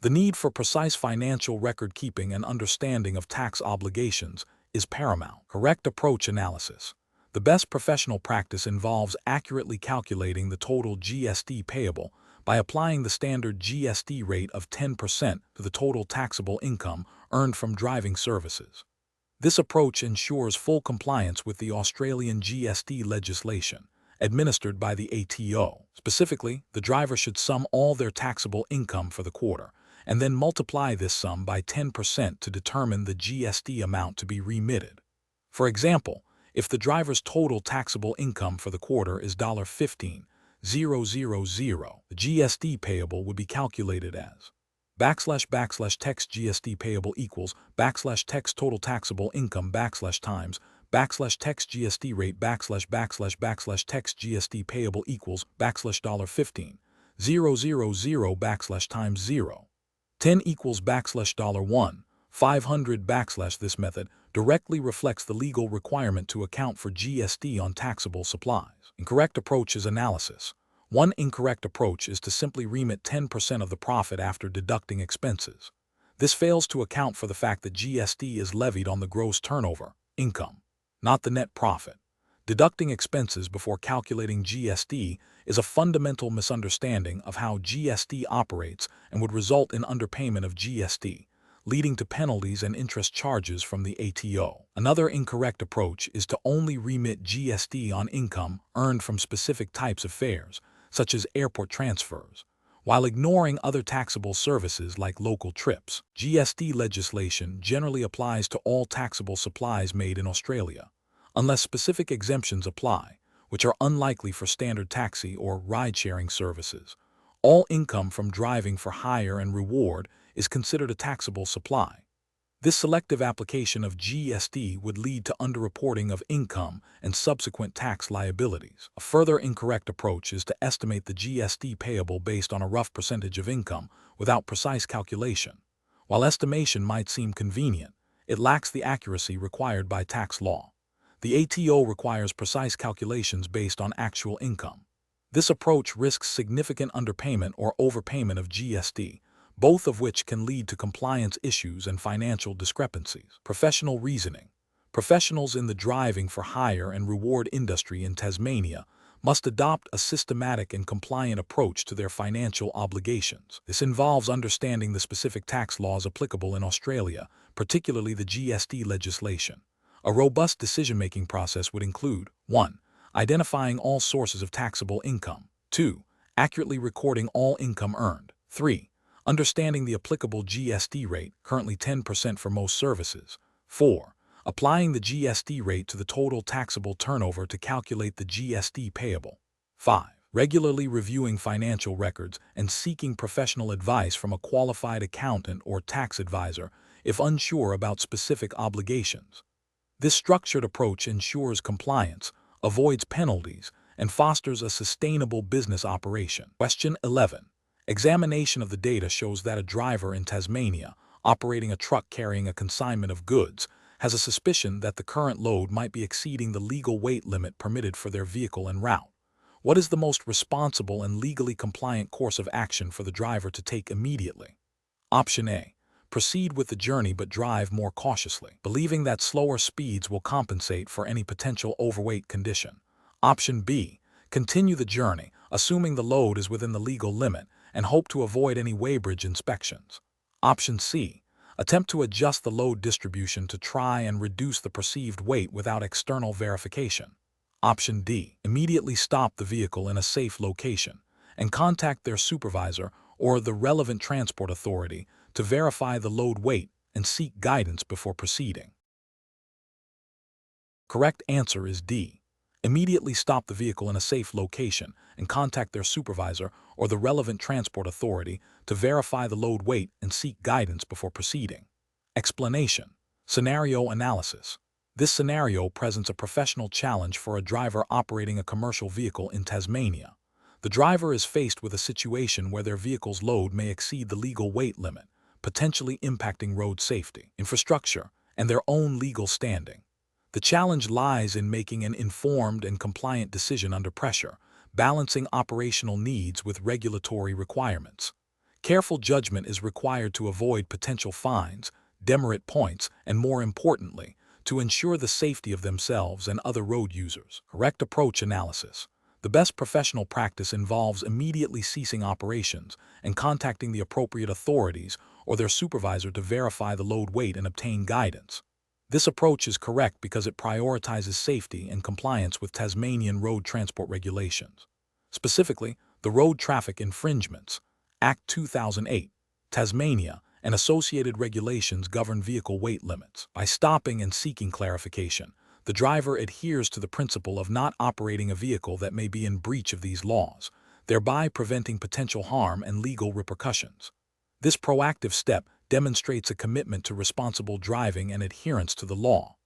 The need for precise financial record-keeping and understanding of tax obligations is paramount. Correct approach analysis. The best professional practice involves accurately calculating the total GST payable by applying the standard GST rate of 10% to the total taxable income earned from driving services. This approach ensures full compliance with the Australian GST legislation, administered by the ATO. Specifically, the driver should sum all their taxable income for the quarter, and then multiply this sum by 10% to determine the GST amount to be remitted. For example, if the driver's total taxable income for the quarter is $15,000, the GST payable would be calculated as text GST payable equals text total taxable income times text GST rate text GST payable equals $15 000 times 0 10 equals $1 500 this method directly reflects the legal requirement to account for GST on taxable supplies. Incorrect approach is analysis. One incorrect approach is to simply remit 10% of the profit after deducting expenses. This fails to account for the fact that GST is levied on the gross turnover, income, not the net profit. Deducting expenses before calculating GST is a fundamental misunderstanding of how GST operates and would result in underpayment of GST, leading to penalties and interest charges from the ATO. Another incorrect approach is to only remit GST on income earned from specific types of fares, such as airport transfers, while ignoring other taxable services like local trips. GST legislation generally applies to all taxable supplies made in Australia, unless specific exemptions apply, which are unlikely for standard taxi or ride-sharing services. All income from driving for hire and reward is considered a taxable supply. This selective application of GST would lead to underreporting of income and subsequent tax liabilities. A further incorrect approach is to estimate the GST payable based on a rough percentage of income without precise calculation. While estimation might seem convenient, it lacks the accuracy required by tax law. The ATO requires precise calculations based on actual income. This approach risks significant underpayment or overpayment of GST, both of which can lead to compliance issues and financial discrepancies. Professional reasoning. Professionals in the driving for hire and reward industry in Tasmania must adopt a systematic and compliant approach to their financial obligations. This involves understanding the specific tax laws applicable in Australia, particularly the GST legislation. A robust decision-making process would include 1. Identifying all sources of taxable income. 2. Accurately recording all income earned. 3. Understanding the applicable GST rate, currently 10% for most services. 4. Applying the GST rate to the total taxable turnover to calculate the GST payable. 5. Regularly reviewing financial records and seeking professional advice from a qualified accountant or tax advisor if unsure about specific obligations. This structured approach ensures compliance, avoids penalties, and fosters a sustainable business operation. Question 11. Examination of the data shows that a driver in Tasmania, operating a truck carrying a consignment of goods, has a suspicion that the current load might be exceeding the legal weight limit permitted for their vehicle en route. What is the most responsible and legally compliant course of action for the driver to take immediately? Option A. Proceed with the journey but drive more cautiously, believing that slower speeds will compensate for any potential overweight condition. Option B. Continue the journey, assuming the load is within the legal limit, and hope to avoid any weighbridge inspections. Option C. Attempt to adjust the load distribution to try and reduce the perceived weight without external verification. Option D. Immediately stop the vehicle in a safe location and contact their supervisor or the relevant transport authority to verify the load weight and seek guidance before proceeding. Correct answer is D. Immediately stop the vehicle in a safe location and contact their supervisor or the relevant transport authority to verify the load weight and seek guidance before proceeding. Explanation. Scenario analysis. This scenario presents a professional challenge for a driver operating a commercial vehicle in Tasmania. The driver is faced with a situation where their vehicle's load may exceed the legal weight limit, potentially impacting road safety, infrastructure, and their own legal standing. The challenge lies in making an informed and compliant decision under pressure, balancing operational needs with regulatory requirements. Careful judgment is required to avoid potential fines, demerit points, and more importantly, to ensure the safety of themselves and other road users. Correct approach analysis. The best professional practice involves immediately ceasing operations and contacting the appropriate authorities or their supervisor to verify the load weight and obtain guidance. This approach is correct because it prioritizes safety and compliance with Tasmanian road transport regulations. Specifically, the Road Traffic Infringements Act 2008, Tasmania, and associated regulations govern vehicle weight limits. By stopping and seeking clarification, the driver adheres to the principle of not operating a vehicle that may be in breach of these laws, thereby preventing potential harm and legal repercussions. This proactive step demonstrates a commitment to responsible driving and adherence to the law.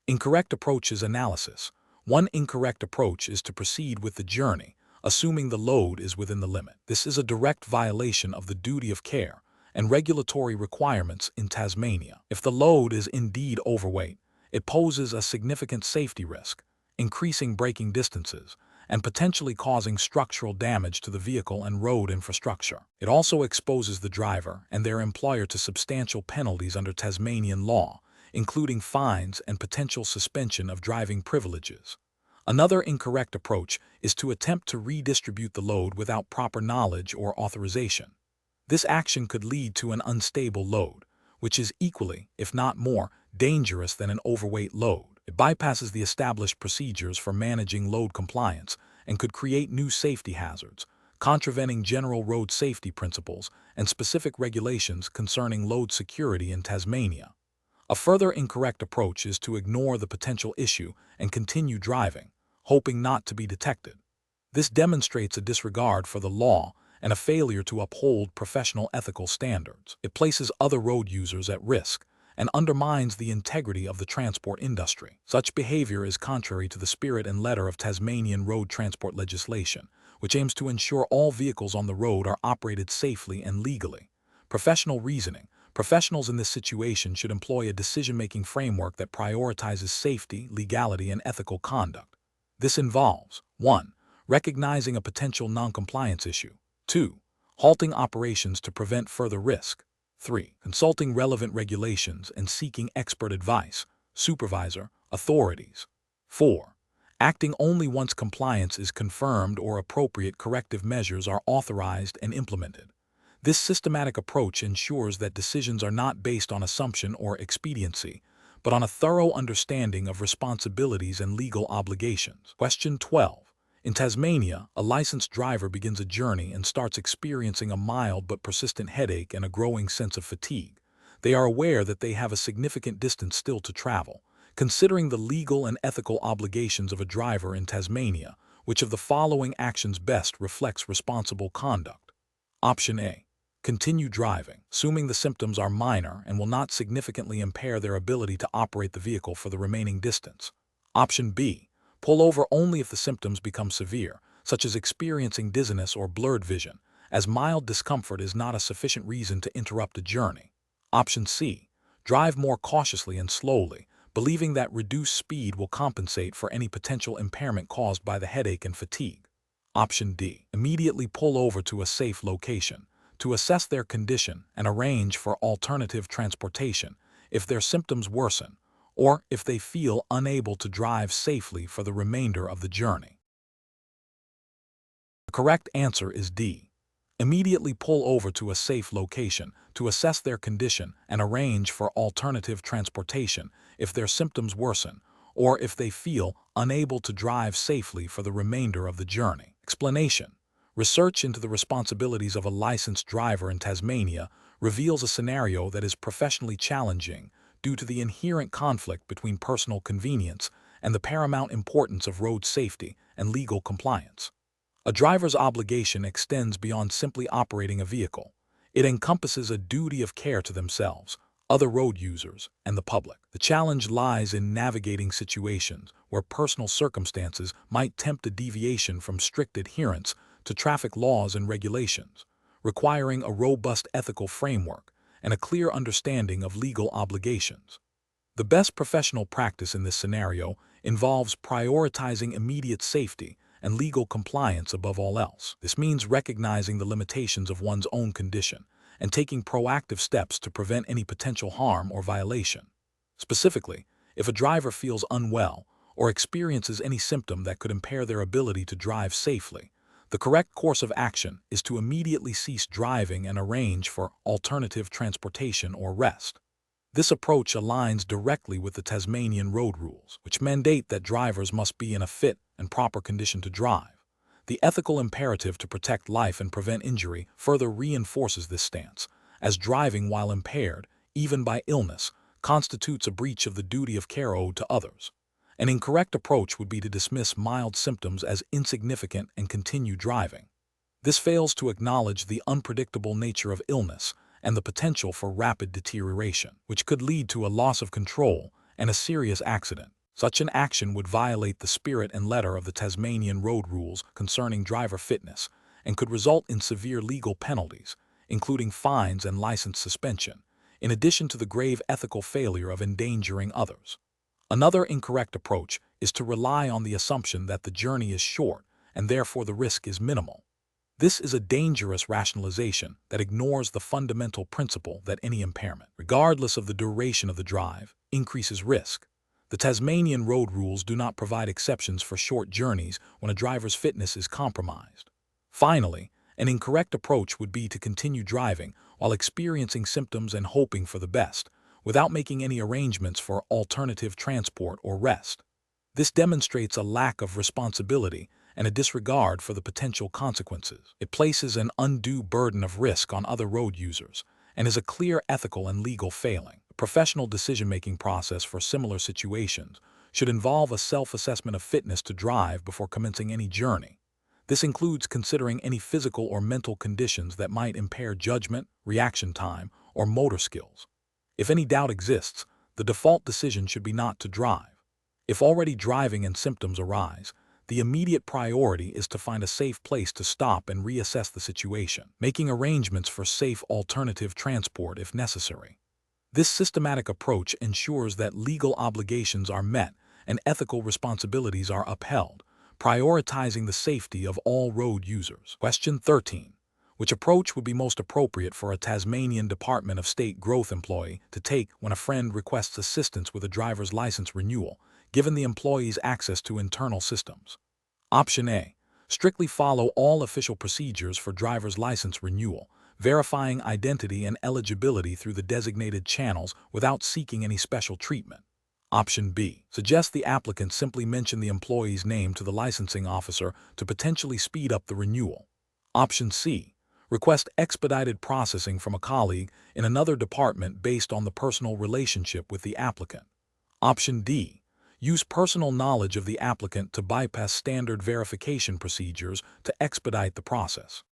Incorrect approach is analysis. One incorrect approach is to proceed with the journey, assuming the load is within the limit. This is a direct violation of the duty of care and regulatory requirements in Tasmania. If the load is indeed overweight, it poses a significant safety risk, increasing braking distances and potentially causing structural damage to the vehicle and road infrastructure. It also exposes the driver and their employer to substantial penalties under Tasmanian law, including fines and potential suspension of driving privileges. Another incorrect approach is to attempt to redistribute the load without proper knowledge or authorization. This action could lead to an unstable load, which is equally, if not more, dangerous than an overweight load. It bypasses the established procedures for managing load compliance and could create new safety hazards, contravening general road safety principles and specific regulations concerning load security in Tasmania. A further incorrect approach is to ignore the potential issue and continue driving, hoping not to be detected. This demonstrates a disregard for the law and a failure to uphold professional ethical standards. It places other road users at risk and undermines the integrity of the transport industry. Such behavior is contrary to the spirit and letter of Tasmanian road transport legislation, which aims to ensure all vehicles on the road are operated safely and legally. Professional reasoning. Professionals in this situation should employ a decision-making framework that prioritizes safety, legality, and ethical conduct. This involves 1. Recognizing a potential non-compliance issue. 2. Halting operations to prevent further risk. 3. Consulting relevant regulations and seeking expert advice, supervisor, authorities. 4. Acting only once compliance is confirmed or appropriate corrective measures are authorized and implemented. This systematic approach ensures that decisions are not based on assumption or expediency, but on a thorough understanding of responsibilities and legal obligations. Question 12. In Tasmania, a licensed driver begins a journey and starts experiencing a mild but persistent headache and a growing sense of fatigue. They are aware that they have a significant distance still to travel. Considering the legal and ethical obligations of a driver in Tasmania, which of the following actions best reflects responsible conduct? Option A. Continue driving, assuming the symptoms are minor and will not significantly impair their ability to operate the vehicle for the remaining distance. Option B. Pull over only if the symptoms become severe, such as experiencing dizziness or blurred vision, as mild discomfort is not a sufficient reason to interrupt a journey. Option C. Drive more cautiously and slowly, believing that reduced speed will compensate for any potential impairment caused by the headache and fatigue. Option D. Immediately pull over to a safe location, to assess their condition and arrange for alternative transportation if their symptoms worsen, or if they feel unable to drive safely for the remainder of the journey. The correct answer is D. Immediately pull over to a safe location to assess their condition and arrange for alternative transportation if their symptoms worsen, or if they feel unable to drive safely for the remainder of the journey. Explanation. Research into the responsibilities of a licensed driver in Tasmania reveals a scenario that is professionally challenging due to the inherent conflict between personal convenience and the paramount importance of road safety and legal compliance. A driver's obligation extends beyond simply operating a vehicle. It encompasses a duty of care to themselves, other road users, and the public. The challenge lies in navigating situations where personal circumstances might tempt a deviation from strict adherence to traffic laws and regulations, requiring a robust ethical framework and a clear understanding of legal obligations. The best professional practice in this scenario involves prioritizing immediate safety and legal compliance above all else. This means recognizing the limitations of one's own condition and taking proactive steps to prevent any potential harm or violation. Specifically, if a driver feels unwell or experiences any symptom that could impair their ability to drive safely, the correct course of action is to immediately cease driving and arrange for alternative transportation or rest. This approach aligns directly with the Tasmanian road rules, which mandate that drivers must be in a fit and proper condition to drive. The ethical imperative to protect life and prevent injury further reinforces this stance, as driving while impaired, even by illness, constitutes a breach of the duty of care owed to others. An incorrect approach would be to dismiss mild symptoms as insignificant and continue driving. This fails to acknowledge the unpredictable nature of illness and the potential for rapid deterioration, which could lead to a loss of control and a serious accident. Such an action would violate the spirit and letter of the Tasmanian road rules concerning driver fitness and could result in severe legal penalties, including fines and license suspension, in addition to the grave ethical failure of endangering others. Another incorrect approach is to rely on the assumption that the journey is short and therefore the risk is minimal. This is a dangerous rationalization that ignores the fundamental principle that any impairment, regardless of the duration of the drive, increases risk. The Tasmanian road rules do not provide exceptions for short journeys when a driver's fitness is compromised. Finally, an incorrect approach would be to continue driving while experiencing symptoms and hoping for the best, without making any arrangements for alternative transport or rest. This demonstrates a lack of responsibility and a disregard for the potential consequences. It places an undue burden of risk on other road users and is a clear ethical and legal failing. A professional decision-making process for similar situations should involve a self-assessment of fitness to drive before commencing any journey. This includes considering any physical or mental conditions that might impair judgment, reaction time, or motor skills. If any doubt exists, the default decision should be not to drive. If already driving and symptoms arise, the immediate priority is to find a safe place to stop and reassess the situation, making arrangements for safe alternative transport if necessary. This systematic approach ensures that legal obligations are met and ethical responsibilities are upheld, prioritizing the safety of all road users. Question 13. Which approach would be most appropriate for a Tasmanian Department of State Growth employee to take when a friend requests assistance with a driver's license renewal, given the employee's access to internal systems? Option A. Strictly follow all official procedures for driver's license renewal, verifying identity and eligibility through the designated channels without seeking any special treatment. Option B. Suggest the applicant simply mention the employee's name to the licensing officer to potentially speed up the renewal. Option C. Request expedited processing from a colleague in another department based on the personal relationship with the applicant. Option D. Use personal knowledge of the applicant to bypass standard verification procedures to expedite the process.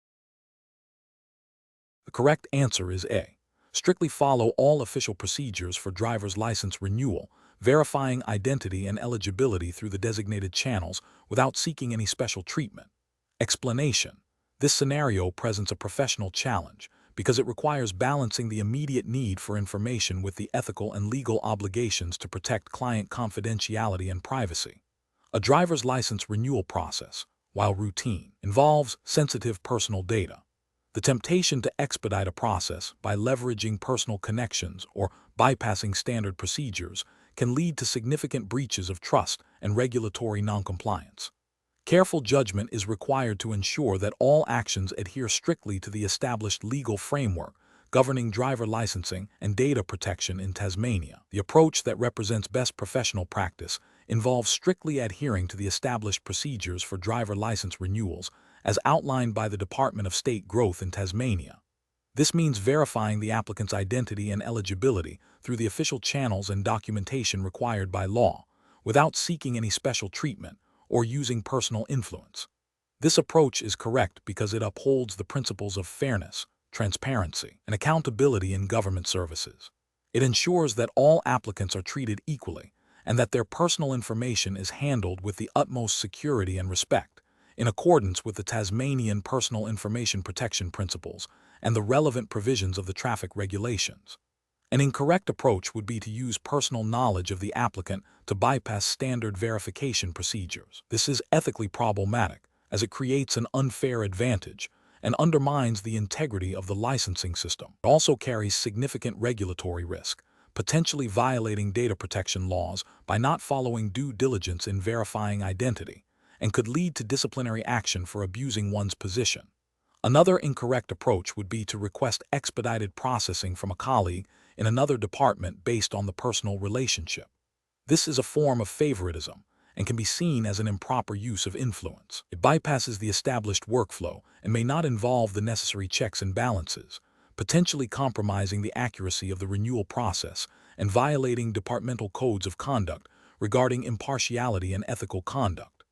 The correct answer is A. Strictly follow all official procedures for driver's license renewal, verifying identity and eligibility through the designated channels without seeking any special treatment. Explanation. This scenario presents a professional challenge because it requires balancing the immediate need for information with the ethical and legal obligations to protect client confidentiality and privacy. A driver's license renewal process, while routine, involves sensitive personal data. The temptation to expedite a process by leveraging personal connections or bypassing standard procedures can lead to significant breaches of trust and regulatory noncompliance. Careful judgment is required to ensure that all actions adhere strictly to the established legal framework governing driver licensing and data protection in Tasmania. The approach that represents best professional practice involves strictly adhering to the established procedures for driver license renewals as outlined by the Department of State Growth in Tasmania. This means verifying the applicant's identity and eligibility through the official channels and documentation required by law, without seeking any special treatment or using personal influence. This approach is correct because it upholds the principles of fairness, transparency, and accountability in government services. It ensures that all applicants are treated equally and that their personal information is handled with the utmost security and respect, in accordance with the Tasmanian Personal Information Protection Principles and the relevant provisions of the traffic regulations. An incorrect approach would be to use personal knowledge of the applicant to bypass standard verification procedures. This is ethically problematic, as it creates an unfair advantage and undermines the integrity of the licensing system. It also carries significant regulatory risk, potentially violating data protection laws by not following due diligence in verifying identity, and could lead to disciplinary action for abusing one's position. Another incorrect approach would be to request expedited processing from a colleague in another department based on the personal relationship. This is a form of favoritism and can be seen as an improper use of influence. It bypasses the established workflow and may not involve the necessary checks and balances, potentially compromising the accuracy of the renewal process and violating departmental codes of conduct regarding impartiality and ethical conduct.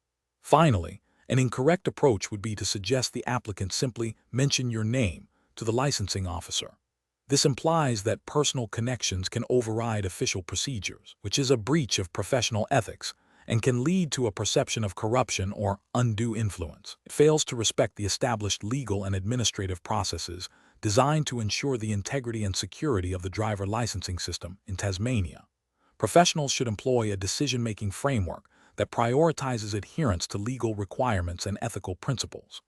Finally, an incorrect approach would be to suggest the applicant simply mention your name to the licensing officer. This implies that personal connections can override official procedures, which is a breach of professional ethics and can lead to a perception of corruption or undue influence. It fails to respect the established legal and administrative processes designed to ensure the integrity and security of the driver licensing system in Tasmania. Professionals should employ a decision-making framework that prioritizes adherence to legal requirements and ethical principles.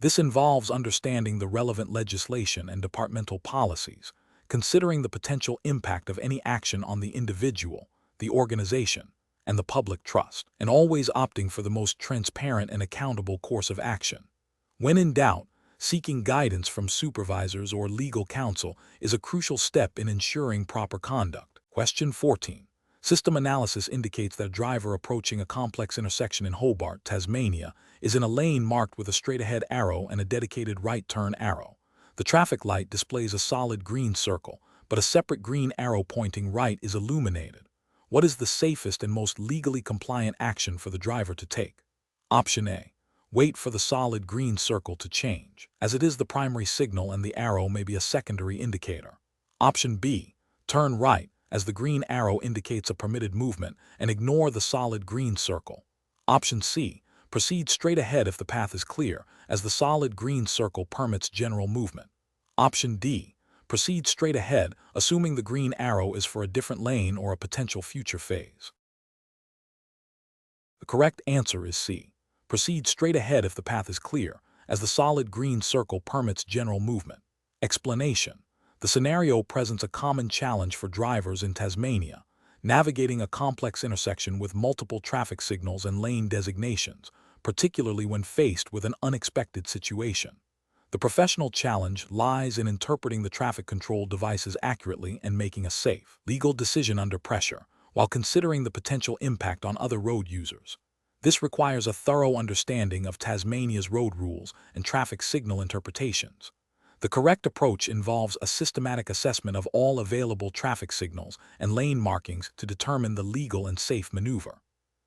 This involves understanding the relevant legislation and departmental policies, considering the potential impact of any action on the individual, the organization, and the public trust, and always opting for the most transparent and accountable course of action. When in doubt, seeking guidance from supervisors or legal counsel is a crucial step in ensuring proper conduct. Question 14. System analysis indicates that a driver approaching a complex intersection in Hobart, Tasmania, is in a lane marked with a straight-ahead arrow and a dedicated right-turn arrow. The traffic light displays a solid green circle, but a separate green arrow pointing right is illuminated. What is the safest and most legally compliant action for the driver to take? Option A. Wait for the solid green circle to change, as it is the primary signal and the arrow may be a secondary indicator. Option B. Turn right, as the green arrow indicates a permitted movement, and ignore the solid green circle. Option C. Proceed straight ahead if the path is clear, as the solid green circle permits general movement. Option D. Proceed straight ahead, assuming the green arrow is for a different lane or a potential future phase. The correct answer is C. Proceed straight ahead if the path is clear, as the solid green circle permits general movement. Explanation. The scenario presents a common challenge for drivers in Tasmania, navigating a complex intersection with multiple traffic signals and lane designations, particularly when faced with an unexpected situation. The professional challenge lies in interpreting the traffic control devices accurately and making a safe, legal decision under pressure, while considering the potential impact on other road users. This requires a thorough understanding of Tasmania's road rules and traffic signal interpretations. The correct approach involves a systematic assessment of all available traffic signals and lane markings to determine the legal and safe maneuver.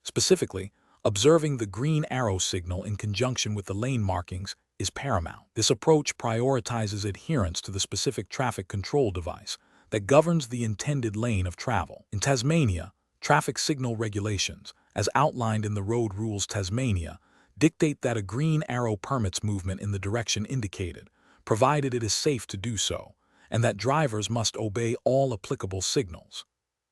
Specifically, observing the green arrow signal in conjunction with the lane markings is paramount. This approach prioritizes adherence to the specific traffic control device that governs the intended lane of travel. In Tasmania, traffic signal regulations, as outlined in the Road Rules Tasmania, dictate that a green arrow permits movement in the direction indicated, provided it is safe to do so, and that drivers must obey all applicable signals.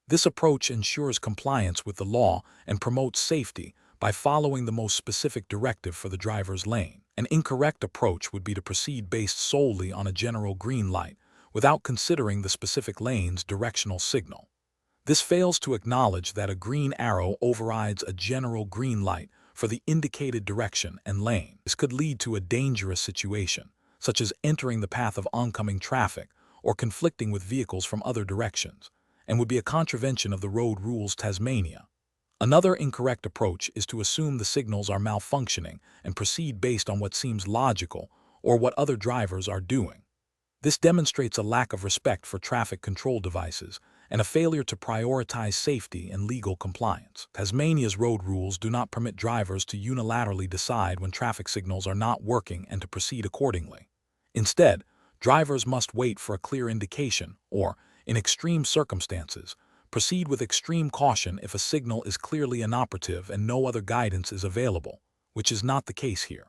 This approach ensures compliance with the law and promotes safety by following the most specific directive for the driver's lane. An incorrect approach would be to proceed based solely on a general green light, without considering the specific lane's directional signal. This fails to acknowledge that a green arrow overrides a general green light for the indicated direction and lane. This could lead to a dangerous situation, such as entering the path of oncoming traffic or conflicting with vehicles from other directions, and would be a contravention of the Road Rules Tasmania. Another incorrect approach is to assume the signals are malfunctioning and proceed based on what seems logical or what other drivers are doing. This demonstrates a lack of respect for traffic control devices and a failure to prioritize safety and legal compliance. Tasmania's road rules do not permit drivers to unilaterally decide when traffic signals are not working and to proceed accordingly. Instead, drivers must wait for a clear indication or, in extreme circumstances, proceed with extreme caution if a signal is clearly inoperative and no other guidance is available, which is not the case here.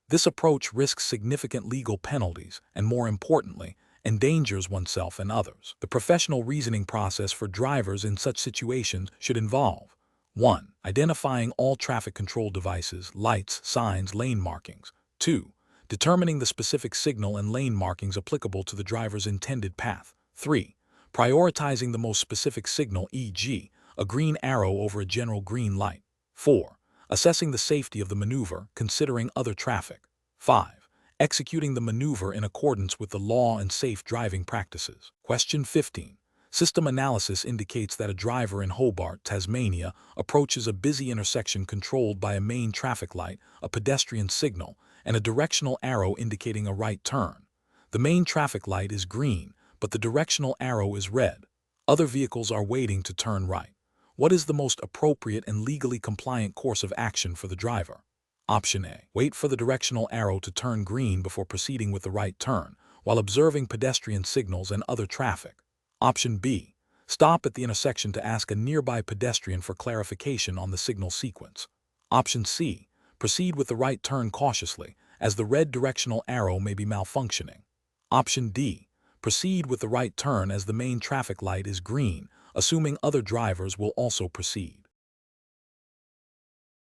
This approach risks significant legal penalties and, more importantly, endangers oneself and others. The professional reasoning process for drivers in such situations should involve 1. Identifying all traffic control devices, lights, signs, lane markings. 2. Determining the specific signal and lane markings applicable to the driver's intended path. 3. Prioritizing the most specific signal, e.g., a green arrow over a general green light. 4. Assessing the safety of the maneuver, considering other traffic. 5. Executing the maneuver in accordance with the law and safe driving practices. Question 15. System analysis indicates that a driver in Hobart, Tasmania, approaches a busy intersection controlled by a main traffic light, a pedestrian signal, and a directional arrow indicating a right turn. The main traffic light is green, but the directional arrow is red. Other vehicles are waiting to turn right. What is the most appropriate and legally compliant course of action for the driver? Option A. Wait for the directional arrow to turn green before proceeding with the right turn, while observing pedestrian signals and other traffic. Option B. Stop at the intersection to ask a nearby pedestrian for clarification on the signal sequence. Option C. Proceed with the right turn cautiously, as the red directional arrow may be malfunctioning. Option D. Proceed with the right turn as the main traffic light is green, assuming other drivers will also proceed.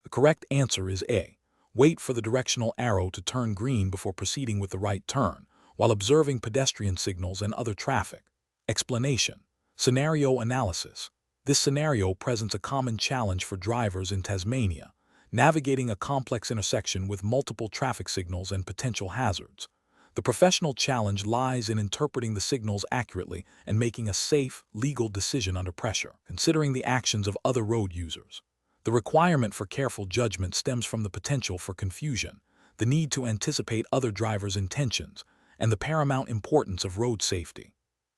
The correct answer is A. Wait for the directional arrow to turn green before proceeding with the right turn, while observing pedestrian signals and other traffic. Explanation. Scenario analysis. This scenario presents a common challenge for drivers in Tasmania, navigating a complex intersection with multiple traffic signals and potential hazards. The professional challenge lies in interpreting the signals accurately and making a safe, legal decision under pressure, considering the actions of other road users. The requirement for careful judgment stems from the potential for confusion, the need to anticipate other drivers' intentions, and the paramount importance of road safety.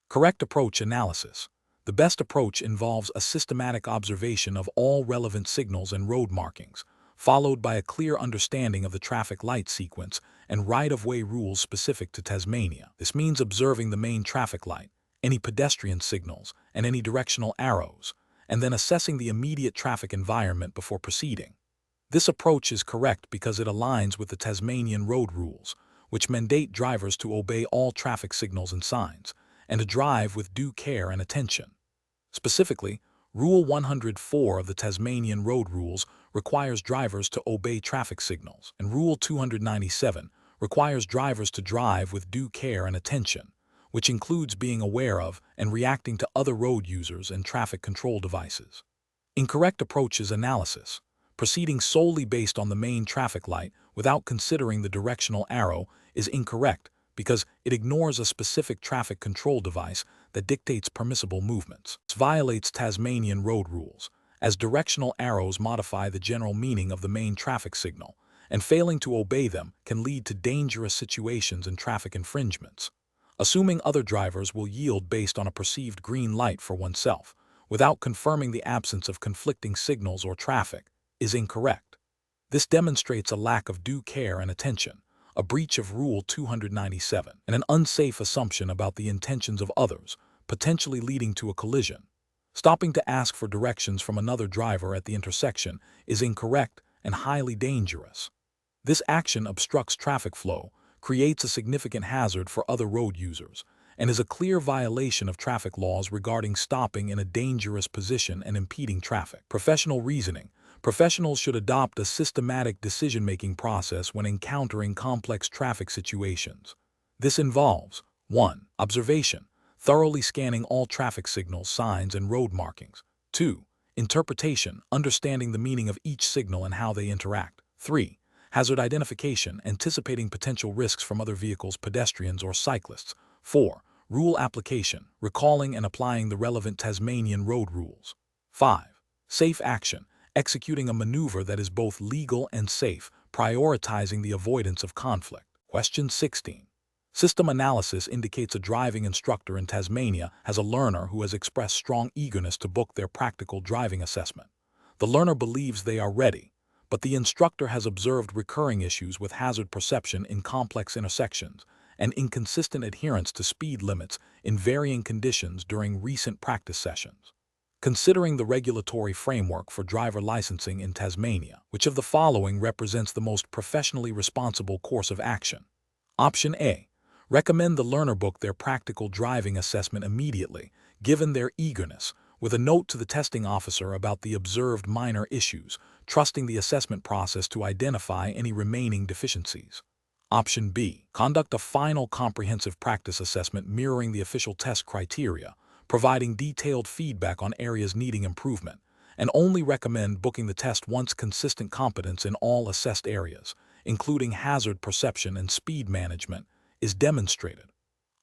Correct approach analysis. The best approach involves a systematic observation of all relevant signals and road markings, followed by a clear understanding of the traffic light sequence and right-of-way rules specific to Tasmania. This means observing the main traffic light, any pedestrian signals, and any directional arrows, and then assessing the immediate traffic environment before proceeding. This approach is correct because it aligns with the Tasmanian road rules, which mandate drivers to obey all traffic signals and signs, and to drive with due care and attention. Specifically, Rule 104 of the Tasmanian Road Rules requires drivers to obey traffic signals, and Rule 297 requires drivers to drive with due care and attention, which includes being aware of and reacting to other road users and traffic control devices. Incorrect approaches analysis. Proceeding solely based on the main traffic light without considering the directional arrow is incorrect because it ignores a specific traffic control device that dictates permissible movements. This violates Tasmanian road rules, as directional arrows modify the general meaning of the main traffic signal, and failing to obey them can lead to dangerous situations and traffic infringements. Assuming other drivers will yield based on a perceived green light for oneself, without confirming the absence of conflicting signals or traffic, is incorrect. This demonstrates a lack of due care and attention, a breach of Rule 297, and an unsafe assumption about the intentions of others, potentially leading to a collision. Stopping to ask for directions from another driver at the intersection is incorrect and highly dangerous. This action obstructs traffic flow, creates a significant hazard for other road users, and is a clear violation of traffic laws regarding stopping in a dangerous position and impeding traffic. Professional reasoning. Professionals should adopt a systematic decision-making process when encountering complex traffic situations. This involves 1. Observation, thoroughly scanning all traffic signals, signs, and road markings. 2. Interpretation, understanding the meaning of each signal and how they interact. 3. Hazard identification, anticipating potential risks from other vehicles, pedestrians, or cyclists. 4. Rule application, recalling and applying the relevant Tasmanian road rules. 5. Safe action, executing a maneuver that is both legal and safe, prioritizing the avoidance of conflict. Question 16. System analysis indicates a driving instructor in Tasmania has a learner who has expressed strong eagerness to book their practical driving assessment. The learner believes they are ready, but the instructor has observed recurring issues with hazard perception in complex intersections and inconsistent adherence to speed limits in varying conditions during recent practice sessions. Considering the regulatory framework for driver licensing in Tasmania, which of the following represents the most professionally responsible course of action? Option A. Recommend the learner book their practical driving assessment immediately, given their eagerness, with a note to the testing officer about the observed minor issues, trusting the assessment process to identify any remaining deficiencies. Option B. Conduct a final comprehensive practice assessment mirroring the official test criteria, providing detailed feedback on areas needing improvement, and only recommend booking the test once consistent competence in all assessed areas, including hazard perception and speed management, is demonstrated.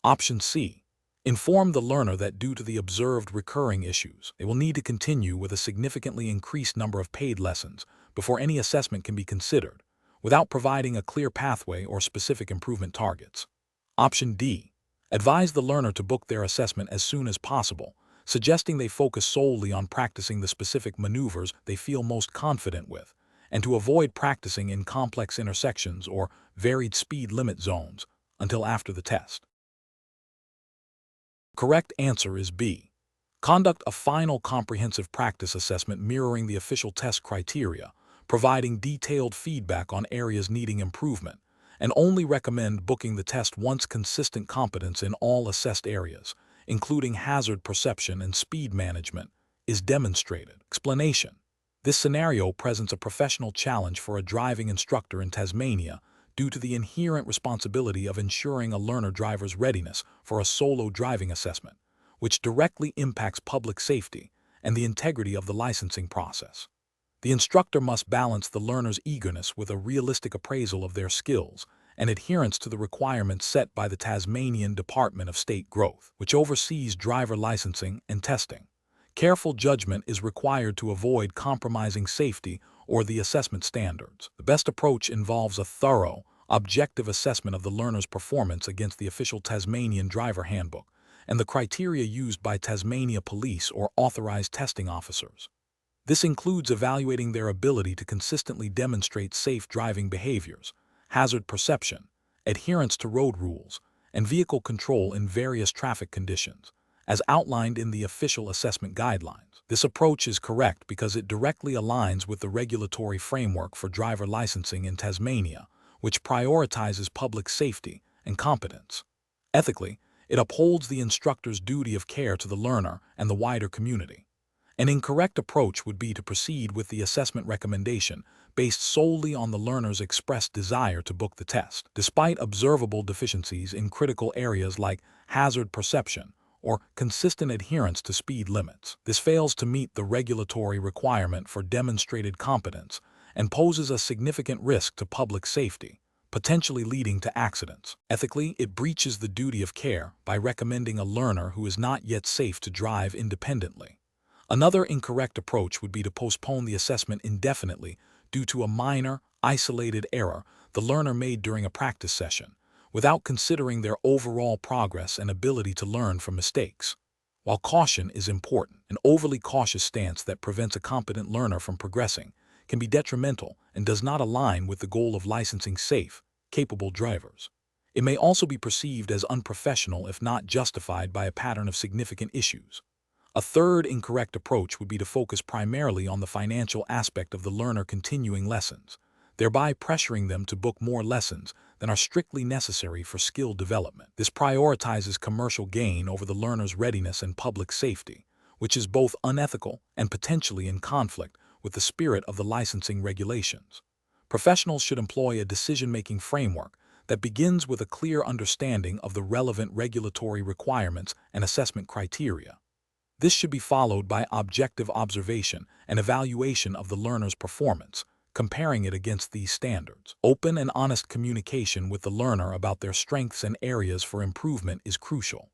Option C. Inform the learner that due to the observed recurring issues, they will need to continue with a significantly increased number of paid lessons before any assessment can be considered, without providing a clear pathway or specific improvement targets. Option D. Advise the learner to book their assessment as soon as possible, suggesting they focus solely on practicing the specific maneuvers they feel most confident with, and to avoid practicing in complex intersections or varied speed limit zones until after the test. correct answer is B. Conduct a final comprehensive practice assessment mirroring the official test criteria, providing detailed feedback on areas needing improvement, and only recommend booking the test once consistent competence in all assessed areas, including hazard perception and speed management, is demonstrated. Explanation. This scenario presents a professional challenge for a driving instructor in Tasmania due to the inherent responsibility of ensuring a learner driver's readiness for a solo driving assessment, which directly impacts public safety and the integrity of the licensing process. The instructor must balance the learner's eagerness with a realistic appraisal of their skills and adherence to the requirements set by the Tasmanian Department of State Growth, which oversees driver licensing and testing. Careful judgment is required to avoid compromising safety or the assessment standards. The best approach involves a thorough, objective assessment of the learner's performance against the official Tasmanian Driver Handbook and the criteria used by Tasmania Police or authorized testing officers. This includes evaluating their ability to consistently demonstrate safe driving behaviors, hazard perception, adherence to road rules, and vehicle control in various traffic conditions, as outlined in the official assessment guidelines. This approach is correct because it directly aligns with the regulatory framework for driver licensing in Tasmania, which prioritizes public safety and competence. Ethically, it upholds the instructor's duty of care to the learner and the wider community. An incorrect approach would be to proceed with the assessment recommendation based solely on the learner's expressed desire to book the test, despite observable deficiencies in critical areas like hazard perception or consistent adherence to speed limits. This fails to meet the regulatory requirement for demonstrated competence and poses a significant risk to public safety, potentially leading to accidents. Ethically, it breaches the duty of care by recommending a learner who is not yet safe to drive independently. Another incorrect approach would be to postpone the assessment indefinitely due to a minor, isolated error the learner made during a practice session, without considering their overall progress and ability to learn from mistakes. While caution is important, an overly cautious stance that prevents a competent learner from progressing can be detrimental and does not align with the goal of licensing safe, capable drivers. It may also be perceived as unprofessional if not justified by a pattern of significant issues. A third incorrect approach would be to focus primarily on the financial aspect of the learner continuing lessons, thereby pressuring them to book more lessons than are strictly necessary for skill development. This prioritizes commercial gain over the learner's readiness and public safety, which is both unethical and potentially in conflict with the spirit of the licensing regulations. Professionals should employ a decision-making framework that begins with a clear understanding of the relevant regulatory requirements and assessment criteria. This should be followed by objective observation and evaluation of the learner's performance, comparing it against these standards. Open and honest communication with the learner about their strengths and areas for improvement is crucial.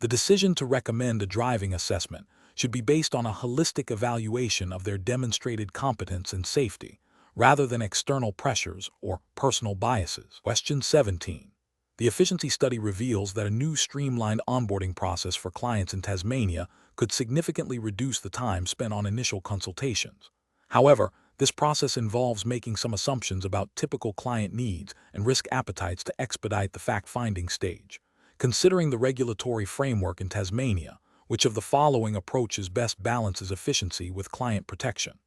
The decision to recommend a driving assessment should be based on a holistic evaluation of their demonstrated competence and safety, rather than external pressures or personal biases. Question 17. The efficiency study reveals that a new streamlined onboarding process for clients in Tasmania could significantly reduce the time spent on initial consultations. However, this process involves making some assumptions about typical client needs and risk appetites to expedite the fact-finding stage. Considering the regulatory framework in Tasmania, which of the following approaches best balances efficiency with client protection?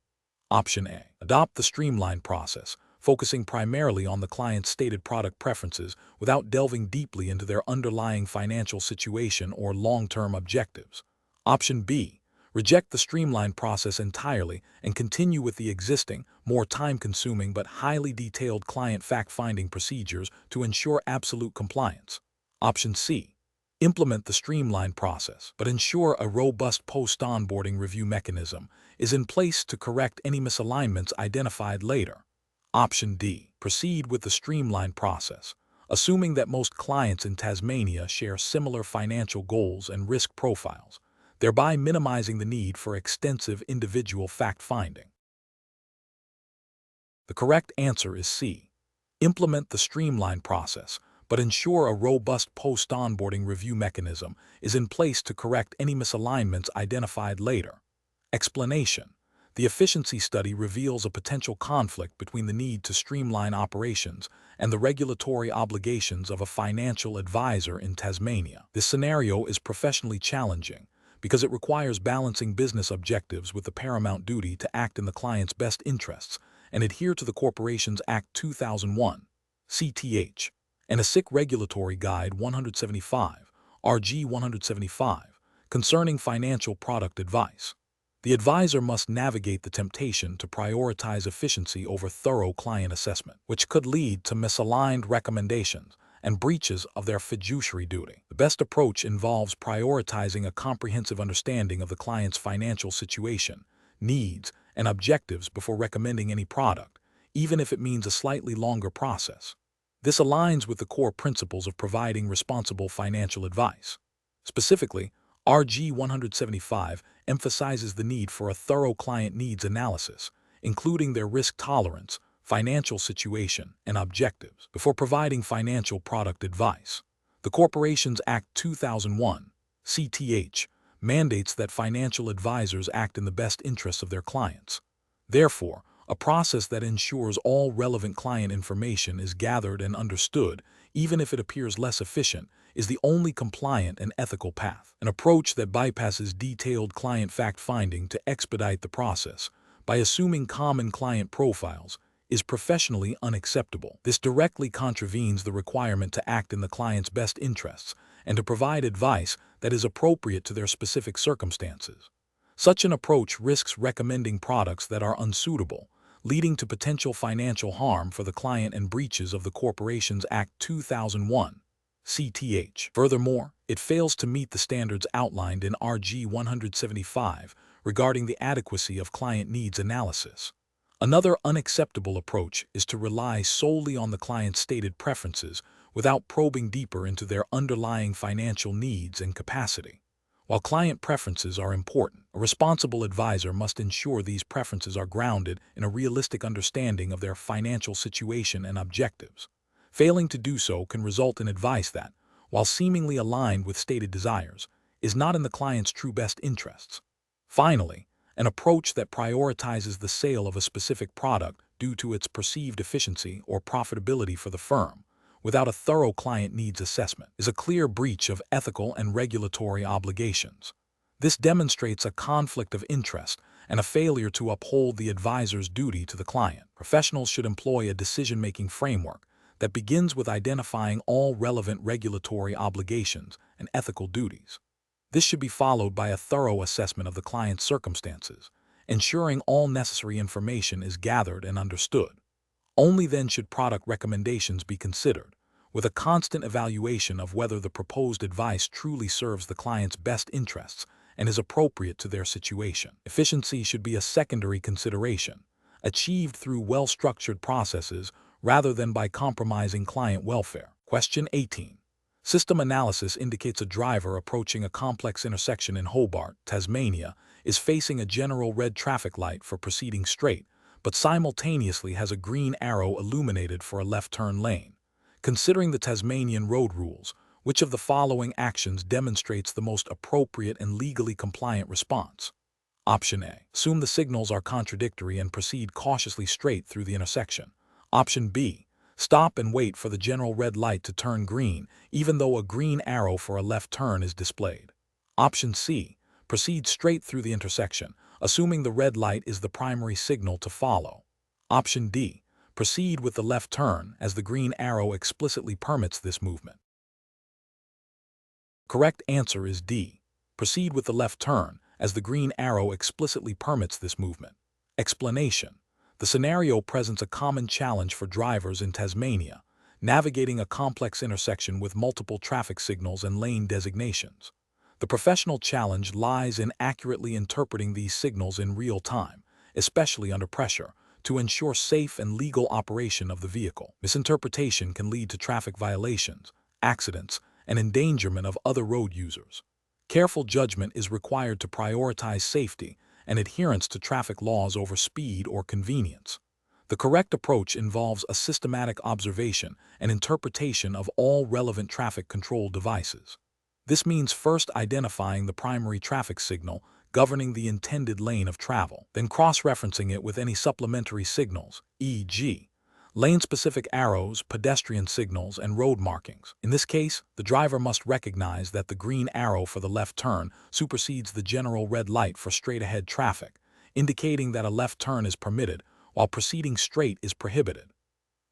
Option A. Adopt the streamlined process, focusing primarily on the client's stated product preferences without delving deeply into their underlying financial situation or long-term objectives. Option B. Reject the streamlined process entirely and continue with the existing, more time-consuming but highly detailed client fact-finding procedures to ensure absolute compliance. Option C. Implement the streamlined process, but ensure a robust post-onboarding review mechanism is in place to correct any misalignments identified later. Option D. Proceed with the streamlined process, assuming that most clients in Tasmania share similar financial goals and risk profiles, thereby minimizing the need for extensive individual fact-finding. The correct answer is C. Implement the streamlined process, but ensure a robust post-onboarding review mechanism is in place to correct any misalignments identified later. Explanation. The efficiency study reveals a potential conflict between the need to streamline operations and the regulatory obligations of a financial advisor in Tasmania. This scenario is professionally challenging because it requires balancing business objectives with the paramount duty to act in the client's best interests and adhere to the Corporations Act 2001, CTH, and ASIC Regulatory Guide 175, RG 175, concerning financial product advice. The advisor must navigate the temptation to prioritize efficiency over thorough client assessment, which could lead to misaligned recommendations and breaches of their fiduciary duty. The best approach involves prioritizing a comprehensive understanding of the client's financial situation, needs, and objectives before recommending any product, even if it means a slightly longer process. This aligns with the core principles of providing responsible financial advice. Specifically, RG 175 emphasizes the need for a thorough client needs analysis, including their risk tolerance, financial situation, and objectives, before providing financial product advice. The Corporations Act 2001, CTH, mandates that financial advisors act in the best interests of their clients. Therefore, a process that ensures all relevant client information is gathered and understood, even if it appears less efficient, is the only compliant and ethical path. An approach that bypasses detailed client fact-finding to expedite the process by assuming common client profiles is professionally unacceptable. This directly contravenes the requirement to act in the client's best interests and to provide advice that is appropriate to their specific circumstances. Such an approach risks recommending products that are unsuitable, leading to potential financial harm for the client and breaches of the Corporations Act 2001, CTH. Furthermore, it fails to meet the standards outlined in RG 175 regarding the adequacy of client needs analysis. Another unacceptable approach is to rely solely on the client's stated preferences without probing deeper into their underlying financial needs and capacity. While client preferences are important, a responsible advisor must ensure these preferences are grounded in a realistic understanding of their financial situation and objectives. Failing to do so can result in advice that, while seemingly aligned with stated desires, is not in the client's true best interests. Finally, an approach that prioritizes the sale of a specific product due to its perceived efficiency or profitability for the firm, without a thorough client needs assessment, is a clear breach of ethical and regulatory obligations. This demonstrates a conflict of interest and a failure to uphold the advisor's duty to the client. Professionals should employ a decision-making framework that begins with identifying all relevant regulatory obligations and ethical duties. This should be followed by a thorough assessment of the client's circumstances, ensuring all necessary information is gathered and understood. Only then should product recommendations be considered, with a constant evaluation of whether the proposed advice truly serves the client's best interests and is appropriate to their situation. Efficiency should be a secondary consideration, achieved through well-structured processes rather than by compromising client welfare. Question 18. System analysis indicates a driver approaching a complex intersection in Hobart, Tasmania, is facing a general red traffic light for proceeding straight, but simultaneously has a green arrow illuminated for a left turn lane. Considering the Tasmanian road rules, which of the following actions demonstrates the most appropriate and legally compliant response? Option A. Assume the signals are contradictory and proceed cautiously straight through the intersection. Option B. Stop and wait for the general red light to turn green, even though a green arrow for a left turn is displayed. Option C. Proceed straight through the intersection, assuming the red light is the primary signal to follow. Option D. Proceed with the left turn as the green arrow explicitly permits this movement. Correct answer is D. Proceed with the left turn as the green arrow explicitly permits this movement. Explanation. The scenario presents a common challenge for drivers in Tasmania, navigating a complex intersection with multiple traffic signals and lane designations. The professional challenge lies in accurately interpreting these signals in real time, especially under pressure, to ensure safe and legal operation of the vehicle. Misinterpretation can lead to traffic violations, accidents, and endangerment of other road users. Careful judgment is required to prioritize safety and adherence to traffic laws over speed or convenience. The correct approach involves a systematic observation and interpretation of all relevant traffic control devices. This means first identifying the primary traffic signal, governing the intended lane of travel, then cross-referencing it with any supplementary signals, e.g., lane-specific arrows, pedestrian signals, and road markings. In this case, the driver must recognize that the green arrow for the left turn supersedes the general red light for straight-ahead traffic, indicating that a left turn is permitted while proceeding straight is prohibited.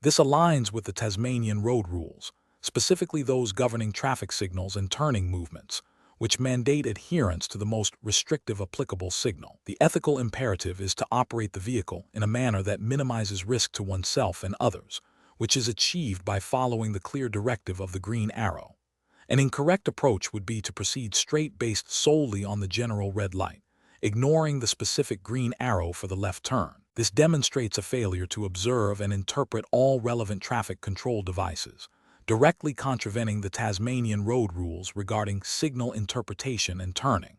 This aligns with the Tasmanian road rules, specifically those governing traffic signals and turning movements, which mandate adherence to the most restrictive applicable signal. The ethical imperative is to operate the vehicle in a manner that minimizes risk to oneself and others, which is achieved by following the clear directive of the green arrow. An incorrect approach would be to proceed straight based solely on the general red light, ignoring the specific green arrow for the left turn. This demonstrates a failure to observe and interpret all relevant traffic control devices, directly contravening the Tasmanian road rules regarding signal interpretation and turning.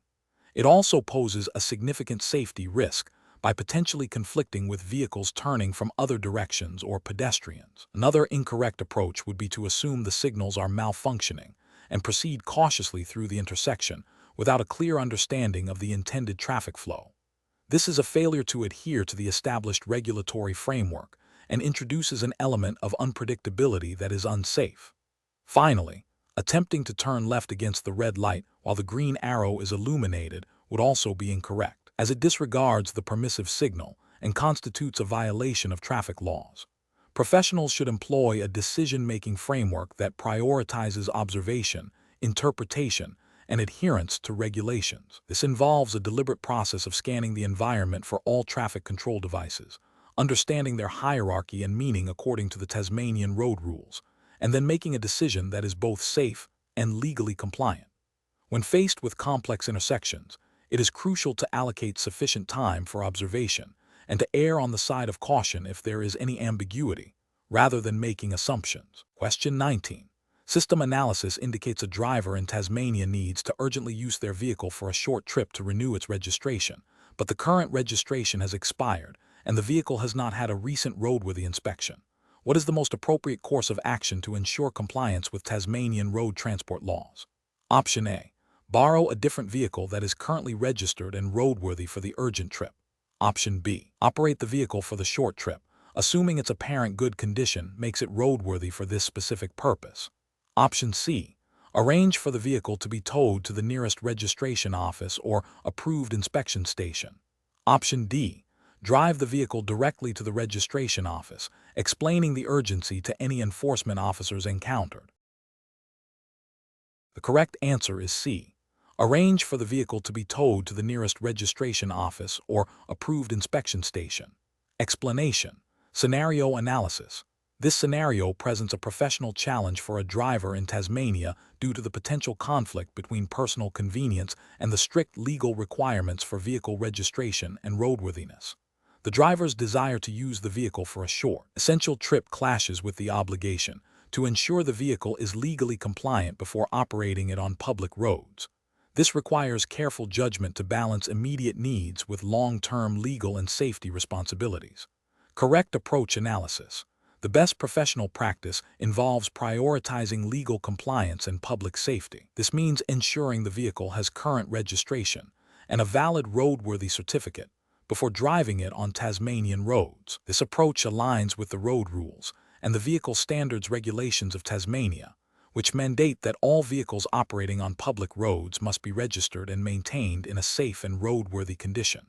It also poses a significant safety risk by potentially conflicting with vehicles turning from other directions or pedestrians. Another incorrect approach would be to assume the signals are malfunctioning and proceed cautiously through the intersection without a clear understanding of the intended traffic flow. This is a failure to adhere to the established regulatory framework and introduces an element of unpredictability that is unsafe. Finally, attempting to turn left against the red light while the green arrow is illuminated would also be incorrect, as it disregards the permissive signal and constitutes a violation of traffic laws. Professionals should employ a decision-making framework that prioritizes observation, interpretation, and adherence to regulations. This involves a deliberate process of scanning the environment for all traffic control devices, understanding their hierarchy and meaning according to the Tasmanian road rules, and then making a decision that is both safe and legally compliant. When faced with complex intersections, it is crucial to allocate sufficient time for observation and to err on the side of caution if there is any ambiguity, rather than making assumptions. Question 19. System analysis indicates a driver in Tasmania needs to urgently use their vehicle for a short trip to renew its registration, but the current registration has expired and the vehicle has not had a recent roadworthy inspection. What is the most appropriate course of action to ensure compliance with Tasmanian road transport laws? Option A. Borrow a different vehicle that is currently registered and roadworthy for the urgent trip. Option B. Operate the vehicle for the short trip, assuming its apparent good condition makes it roadworthy for this specific purpose. Option C. Arrange for the vehicle to be towed to the nearest registration office or approved inspection station. Option D. Drive the vehicle directly to the registration office, explaining the urgency to any enforcement officers encountered. The correct answer is C. Arrange for the vehicle to be towed to the nearest registration office or approved inspection station. Explanation. Scenario analysis. This scenario presents a professional challenge for a driver in Tasmania due to the potential conflict between personal convenience and the strict legal requirements for vehicle registration and roadworthiness. The driver's desire to use the vehicle for a short, essential trip clashes with the obligation to ensure the vehicle is legally compliant before operating it on public roads. This requires careful judgment to balance immediate needs with long-term legal and safety responsibilities. Correct approach analysis. The best professional practice involves prioritizing legal compliance and public safety. This means ensuring the vehicle has current registration and a valid roadworthy certificate before driving it on Tasmanian roads. This approach aligns with the road rules and the vehicle standards regulations of Tasmania, which mandate that all vehicles operating on public roads must be registered and maintained in a safe and roadworthy condition.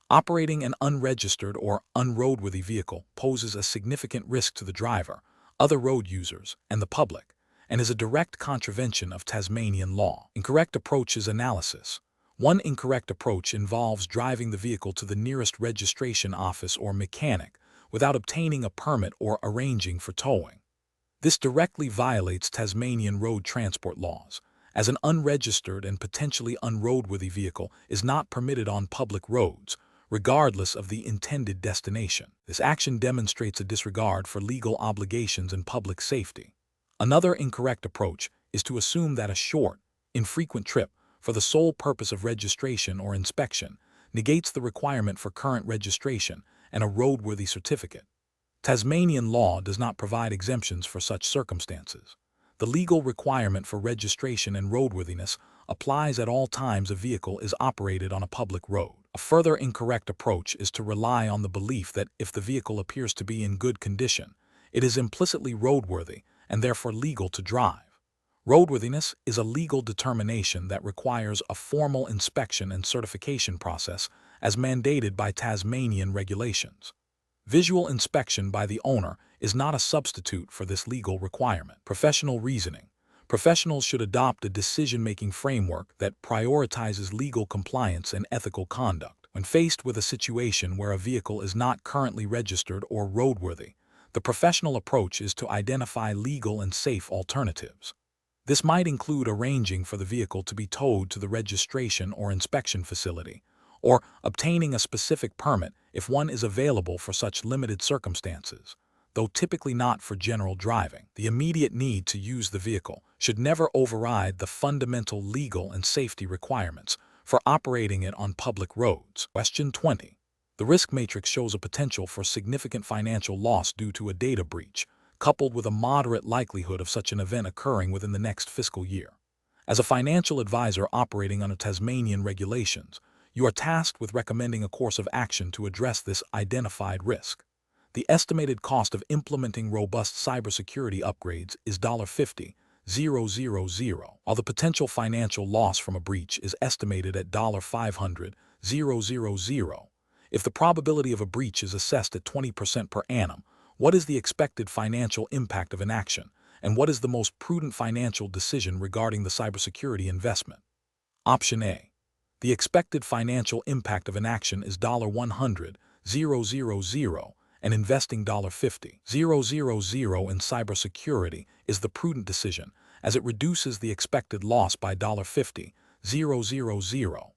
Operating an unregistered or unroadworthy vehicle poses a significant risk to the driver, other road users, and the public, and is a direct contravention of Tasmanian law. Incorrect approach is analysis. One incorrect approach involves driving the vehicle to the nearest registration office or mechanic without obtaining a permit or arranging for towing. This directly violates Tasmanian road transport laws, as an unregistered and potentially unroadworthy vehicle is not permitted on public roads, regardless of the intended destination. This action demonstrates a disregard for legal obligations and public safety. Another incorrect approach is to assume that a short, infrequent trip for the sole purpose of registration or inspection negates the requirement for current registration and a roadworthy certificate. Tasmanian law does not provide exemptions for such circumstances. The legal requirement for registration and roadworthiness applies at all times a vehicle is operated on a public road. A further incorrect approach is to rely on the belief that if the vehicle appears to be in good condition, it is implicitly roadworthy and therefore legal to drive. Roadworthiness is a legal determination that requires a formal inspection and certification process as mandated by Tasmanian regulations. Visual inspection by the owner is not a substitute for this legal requirement. Professional reasoning. Professionals should adopt a decision-making framework that prioritizes legal compliance and ethical conduct. When faced with a situation where a vehicle is not currently registered or roadworthy, the professional approach is to identify legal and safe alternatives. This might include arranging for the vehicle to be towed to the registration or inspection facility, or obtaining a specific permit if one is available for such limited circumstances, though typically not for general driving. The immediate need to use the vehicle should never override the fundamental legal and safety requirements for operating it on public roads. Question 20. The risk matrix shows a potential for significant financial loss due to a data breach, coupled with a moderate likelihood of such an event occurring within the next fiscal year. As a financial advisor operating under Tasmanian regulations, you are tasked with recommending a course of action to address this identified risk. The estimated cost of implementing robust cybersecurity upgrades is $50,000, while the potential financial loss from a breach is estimated at $500,000. If the probability of a breach is assessed at 20% per annum, what is the expected financial impact of inaction, and what is the most prudent financial decision regarding the cybersecurity investment? Option A. The expected financial impact of inaction is $100,000 and investing $50,000 in cybersecurity is the prudent decision as it reduces the expected loss by $50,000.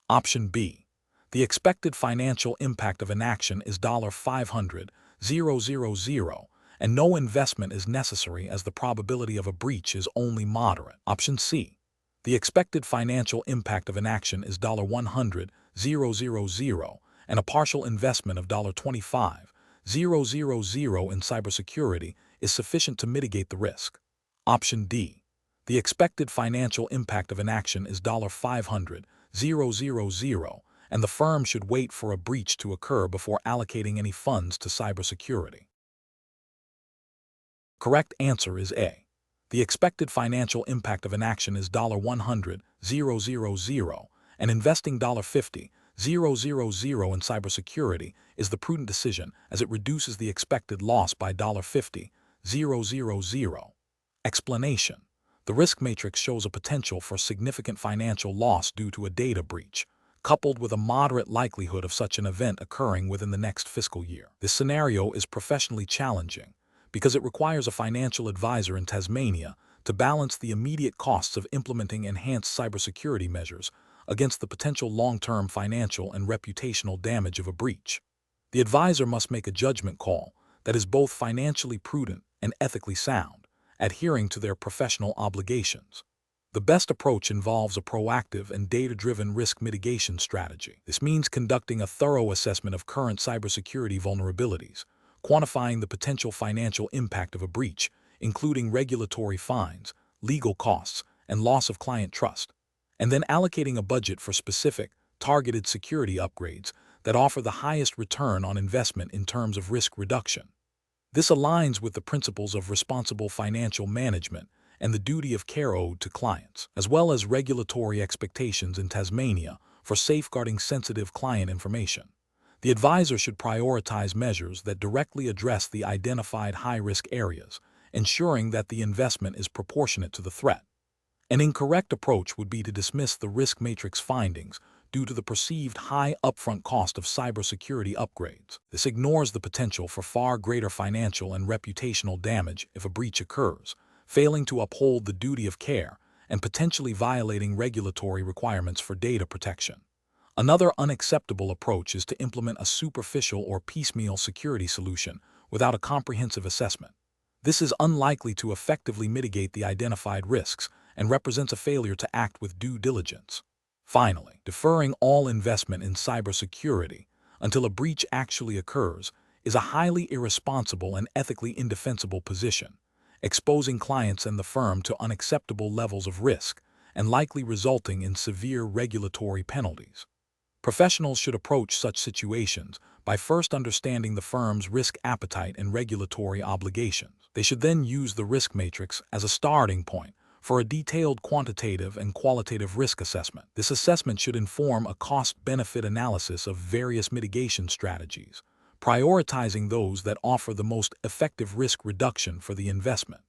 Option B. The expected financial impact of inaction is $500,000 and no investment is necessary as the probability of a breach is only moderate. Option C. The expected financial impact of inaction is $100,000 and a partial investment of $25,000 in cybersecurity is sufficient to mitigate the risk. Option D. The expected financial impact of inaction is $500,000 and the firm should wait for a breach to occur before allocating any funds to cybersecurity. Correct answer is A. The expected financial impact of inaction is $100,000 and investing $50,000 in cybersecurity is the prudent decision as it reduces the expected loss by $50,000. Explanation. The risk matrix shows a potential for significant financial loss due to a data breach, coupled with a moderate likelihood of such an event occurring within the next fiscal year. This scenario is professionally challenging because it requires a financial advisor in Tasmania to balance the immediate costs of implementing enhanced cybersecurity measures against the potential long-term financial and reputational damage of a breach. The advisor must make a judgment call that is both financially prudent and ethically sound, adhering to their professional obligations. The best approach involves a proactive and data-driven risk mitigation strategy. This means conducting a thorough assessment of current cybersecurity vulnerabilities, quantifying the potential financial impact of a breach, including regulatory fines, legal costs, and loss of client trust, and then allocating a budget for specific, targeted security upgrades that offer the highest return on investment in terms of risk reduction. This aligns with the principles of responsible financial management and the duty of care owed to clients, as well as regulatory expectations in Tasmania for safeguarding sensitive client information. The advisor should prioritize measures that directly address the identified high-risk areas, ensuring that the investment is proportionate to the threat. An incorrect approach would be to dismiss the risk matrix findings due to the perceived high upfront cost of cybersecurity upgrades. This ignores the potential for far greater financial and reputational damage if a breach occurs, failing to uphold the duty of care and potentially violating regulatory requirements for data protection. Another unacceptable approach is to implement a superficial or piecemeal security solution without a comprehensive assessment. This is unlikely to effectively mitigate the identified risks and represents a failure to act with due diligence. Finally, deferring all investment in cybersecurity until a breach actually occurs is a highly irresponsible and ethically indefensible position, exposing clients and the firm to unacceptable levels of risk and likely resulting in severe regulatory penalties. Professionals should approach such situations by first understanding the firm's risk appetite and regulatory obligations. They should then use the risk matrix as a starting point for a detailed quantitative and qualitative risk assessment. This assessment should inform a cost-benefit analysis of various mitigation strategies, prioritizing those that offer the most effective risk reduction for the investment.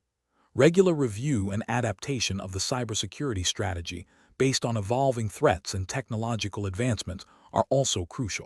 Regular review and adaptation of the cybersecurity strategy based on evolving threats and technological advancements are also crucial.